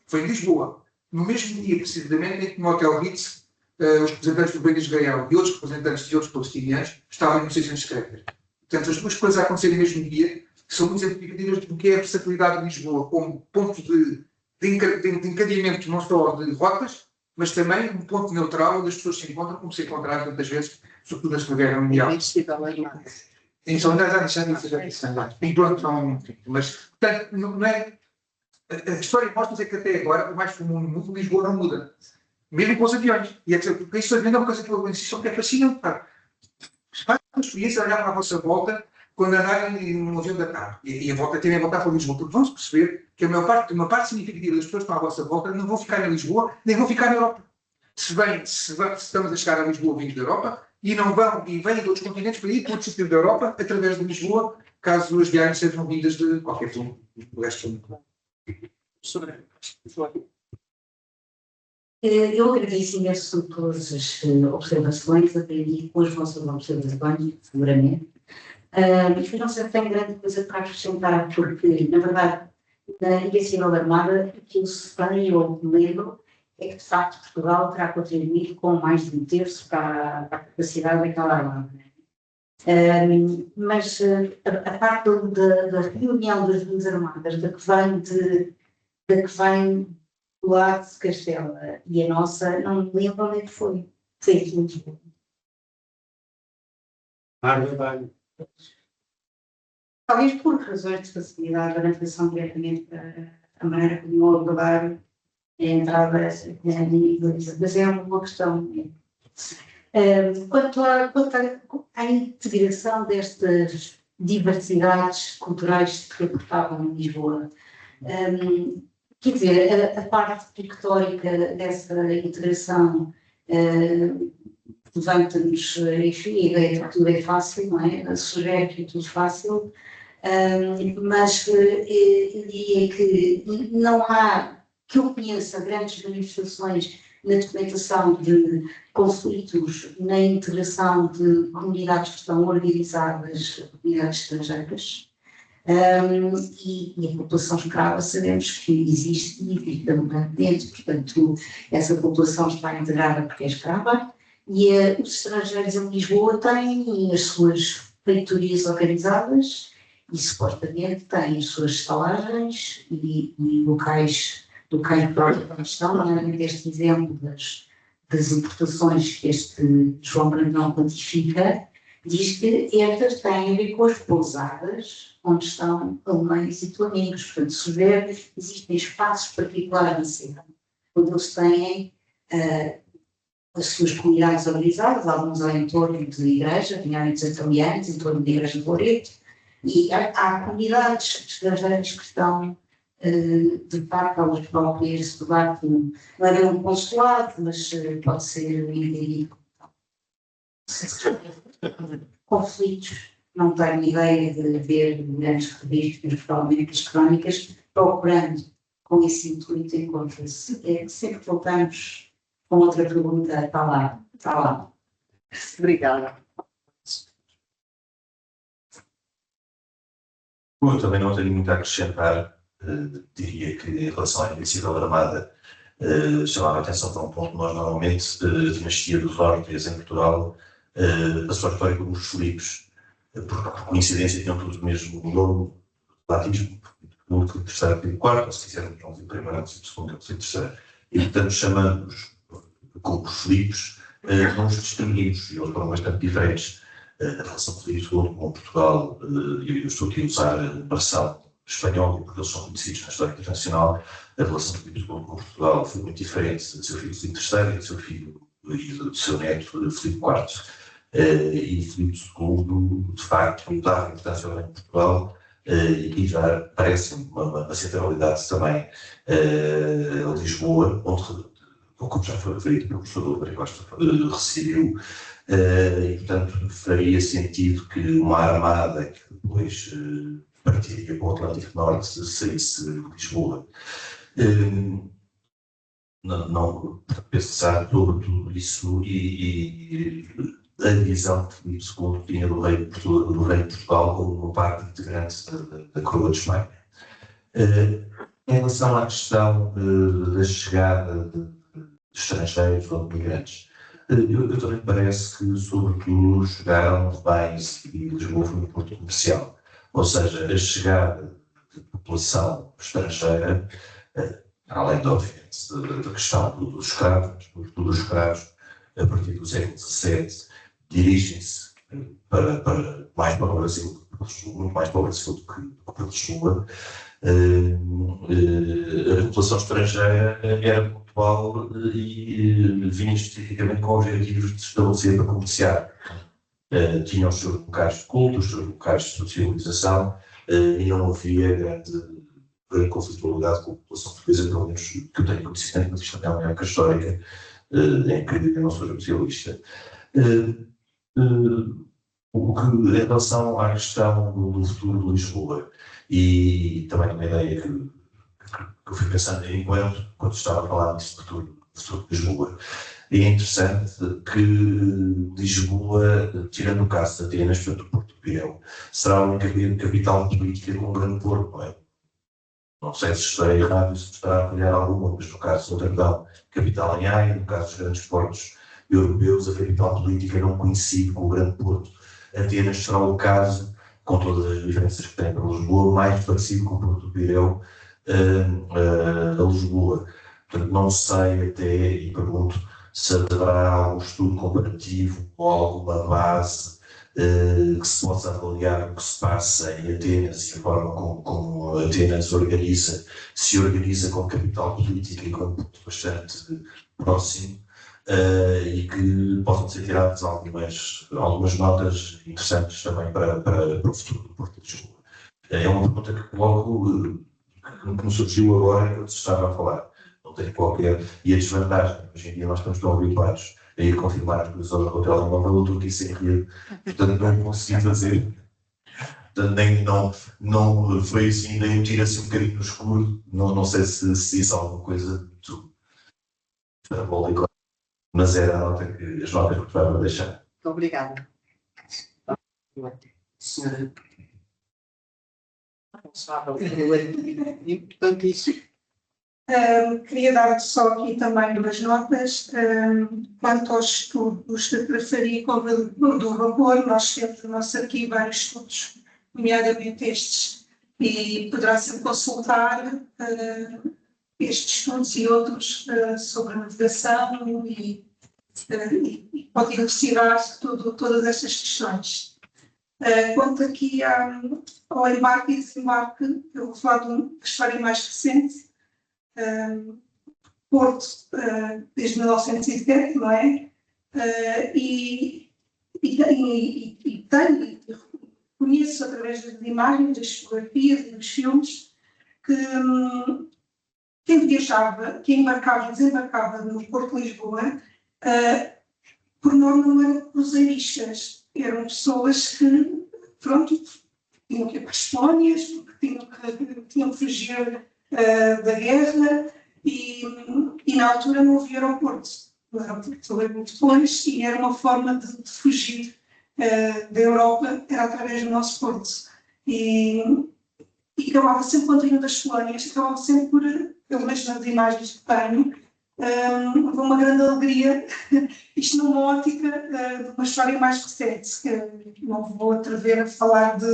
foi em Lisboa, no mesmo dia, precisamente, em que no Hotel Ritz, os representantes do país de Israel e outros representantes de outros palestinianos estavam em negociações secretas. Portanto, as duas coisas a acontecerem no mesmo dia são muito significativas do que é a versatilidade de Lisboa como ponto de encadeamento não só de rotas, mas também um ponto neutral onde as pessoas se encontram, como se encontraram tantas vezes, sobretudo na Segunda Guerra Mundial. Então, e pronto, não, mas, portanto, não é. A história mostra que até agora, o mais comum no mundo, Lisboa não muda. Mesmo com os aviões. E porque isso é uma coisa que eu conheci, que é fascinante. Faz uma experiência olhar para a vossa volta quando andarem num avião da TAP e terem a voltar para Lisboa. Porque vão-se perceber que uma parte significativa das pessoas que estão à vossa volta não vão ficar em Lisboa, nem vão ficar na Europa. Se estamos a chegar a Lisboa vindo da Europa e não vão, e vêm de outros continentes para ir para outros sítios da Europa através de Lisboa, caso as viagens sejam vindas de qualquer fundo do resto do mundo. Eu agradeço imenso todas as observações, aprendi com as vossas observações, seguramente. Eu não sei se tem grande coisa para acrescentar, porque, na verdade, na Invencível Armada, aquilo que se tem, ou me lembro, é que, de facto, Portugal terá contribuído com mais de 1/3 para a capacidade daquela armada. Mas a parte da reunião das duas armadas, da que vem do lado de Castela e a nossa, não me lembro onde é que foi. Foi aqui em Lisboa. Talvez por razões de facilidade da navegação diretamente para a maneira como eu abordar a entrada mas é uma boa questão. Quanto à integração destas diversidades culturais que estavam em Lisboa, quer dizer, a parte pictórica dessa integração levanta-nos, enfim, a ideia de que tudo é fácil, não é? Sugere que é tudo fácil, mas eu diria que não há, que eu conheça, grandes manifestações na documentação de conflitos, na integração de comunidades que estão organizadas, comunidades estrangeiras. E a população escrava sabemos que existe e vive permanentemente, portanto, essa população está integrada porque é escrava, e os estrangeiros em Lisboa têm as suas feitorias organizadas e supostamente têm as suas estalagens e locais próprios onde estão, nomeadamente este exemplo das importações que este João Brandão quantifica, diz que estas têm a ver com as pousadas onde estão alemães e flamencos. Portanto, se ver, existem espaços particulares na cidade, onde eles têm as suas comunidades organizadas, alguns em torno de igreja, nomeadamente os italianos, em torno da igreja de Loreto, e há comunidades estrangeiras que estão, de facto, elas próprias estudar, não é bem um consulado, mas pode ser entendido conflitos. Não tenho ideia de ver grandes revistas, provavelmente as crónicas, procurando com esse intuito encontra-se. Sempre voltamos com outra pergunta, está lá. Obrigada. Bom, eu também não tenho muito a acrescentar. Diria que em relação à Invencível Armada chamava a atenção para um ponto que nós normalmente, a dinastia dos Ordens em Portugal, passou a história como os Filipes, porque por coincidência tinham todos o mesmo nome latismo, no Filipe III e Filipe IV, ou se quisermos, não Filipe I, não Filipe II, não Filipe III, e portanto chamamos como os Filipes, não os distinguimos, e eles foram bastante diferentes. A relação de Filipe II com Portugal, e eu estou aqui a usar a versão espanhola, porque eles são conhecidos na história internacional, a relação de Filipe II com Portugal foi muito diferente do seu filho Filipe III e do seu filho e do seu neto Filipe IV. E Filipe II, de facto, dava importância ao reino de Portugal, e já parece uma centralidade também a Lisboa, onde como já foi referido pelo professor Oliveira Costa, recebiu, e portanto faria sentido que uma armada que depois partiria para o Atlântico Norte saísse de Lisboa. Não pensar sobre tudo isso e a visão que Filipe II tinha do rei de Portugal como uma parte integrante da coroa de Espanha. Em relação à questão da chegada de estrangeiros ou de migrantes, eu também parece que, sobretudo, chegaram de bens e Lisboa foi um porto comercial. Ou seja, a chegada de população estrangeira, além da questão dos escravos, sobretudo os escravos, a partir do século XVII, dirigem-se mais para o Brasil, muito mais para o Brasil do que para Lisboa. A população estrangeira era pontual e vinha especificamente com objetivos de se estabelecer para comerciar. Tinham os seus locais de culto, os seus locais de socialização e não havia grande conflitualidade com a população portuguesa, pelo menos que eu tenho conhecimento, mas isto também é uma época histórica em que eu não sou especialista. Em relação à questão do futuro de Lisboa, e também uma ideia que eu fui pensando quando estava a falar desse futuro de Lisboa, é interessante que Lisboa, tirando o caso de Atenas, portanto o Porto de Pireu, será a única capital política com um grande porto, não é? Não sei se estarei errado, se estará a apoiar alguma, mas no caso de Roterdão, capital em Haia, no caso dos grandes portos europeus, a capital política não coincide com o grande porto. Atenas será o caso, com todas as diferenças que tem para Lisboa, mais parecido com o Porto do Pireu a Lisboa. Portanto, não sei até, e pergunto, se haverá algum estudo comparativo ou alguma base que se possa avaliar o que se passa em Atenas e a forma como Atenas se organiza como capital política e como ponto bastante próximo, e que possam ser tiradas algumas notas interessantes também para o futuro do Porto de Lisboa. É uma pergunta que coloco, que me surgiu agora enquanto se estava a falar. Não tenho qualquer... E a desvantagem, hoje em dia nós estamos tão habituados a ir confirmar as coisas ao telemóvel, eu estou aqui sem rede, portanto não consegui fazer. Portanto, não foi assim, nem um tiro assim um bocadinho no escuro, não sei se isso é alguma coisa muito parabólica, mas era as notas que estava a deixar. Muito obrigada. Senhora responsável pelo importantíssimo. Queria dar só aqui também duas notas. Quanto aos estudos que referi do vapor, nós temos no nosso arquivo vários estudos, nomeadamente estes, e poderá sempre consultar estes estudos e outros sobre a navegação e pode investigar todas estas questões. Quanto aqui ao embarque e desembarque, eu vou falar de uma história mais recente. Porto, desde 1907, não é? E conheço através das imagens, das fotografias e dos filmes que quem viajava, quem embarcava e desembarcava no Porto de Lisboa, por norma não eram cruzeiristas, eram pessoas que, pronto, tinham que ir para as colónias, porque tinham que fugir da guerra e na altura não havia aeroporto. O aeroporto foi muito depois e era uma forma de fugir da Europa, era através do nosso porto. E acabava sempre, quando vinham das colónias, acabava sempre por, pelo menos nas imagens que tenho, com uma grande alegria, isto numa ótica de uma história mais recente, que não vou atrever a falar de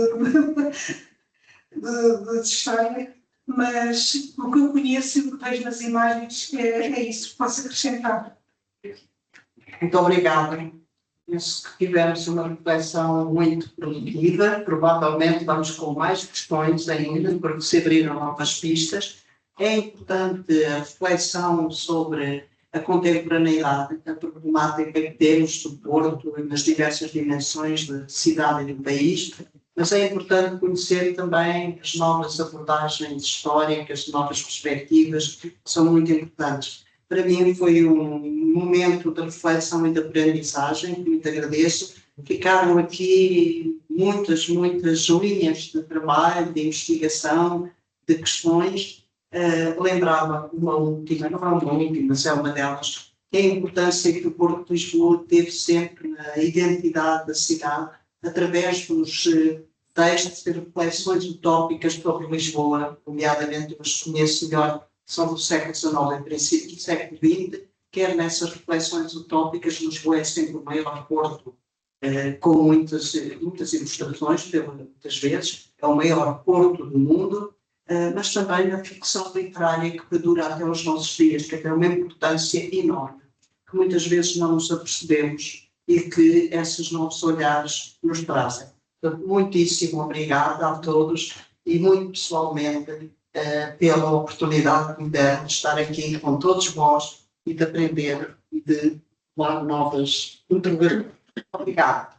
história, mas o que eu conheço e o que vejo nas imagens é isso que posso acrescentar. Muito obrigada. Penso que tivemos uma reflexão muito produtiva. Provavelmente vamos com mais questões ainda, porque se abriram novas pistas. É importante a reflexão sobre a contemporaneidade, a problemática que temos do Porto nas diversas dimensões de cidade e do país, mas é importante conhecer também as novas abordagens históricas, novas perspectivas, que são muito importantes. Para mim foi um momento de reflexão e de aprendizagem, que muito agradeço. Ficaram aqui muitas linhas de trabalho, de investigação, de questões. Lembrava uma última, não é uma última, mas é uma delas, que é a importância que o Porto de Lisboa teve sempre na identidade da cidade, através dos textos e reflexões utópicas sobre Lisboa, nomeadamente os que conheço melhor, são do século XIX e princípio do século XX, quer nessas reflexões utópicas, Lisboa é sempre o maior porto, com muitas ilustrações, muitas vezes, é o maior porto do mundo, mas também na ficção literária que perdura até os nossos dias, que tem uma importância enorme, que muitas vezes não nos apercebemos e que esses novos olhares nos trazem. Portanto, muitíssimo obrigada a todos e muito pessoalmente pela oportunidade que me deram de estar aqui com todos vós e de aprender e de tomar novas intervenções. Obrigada.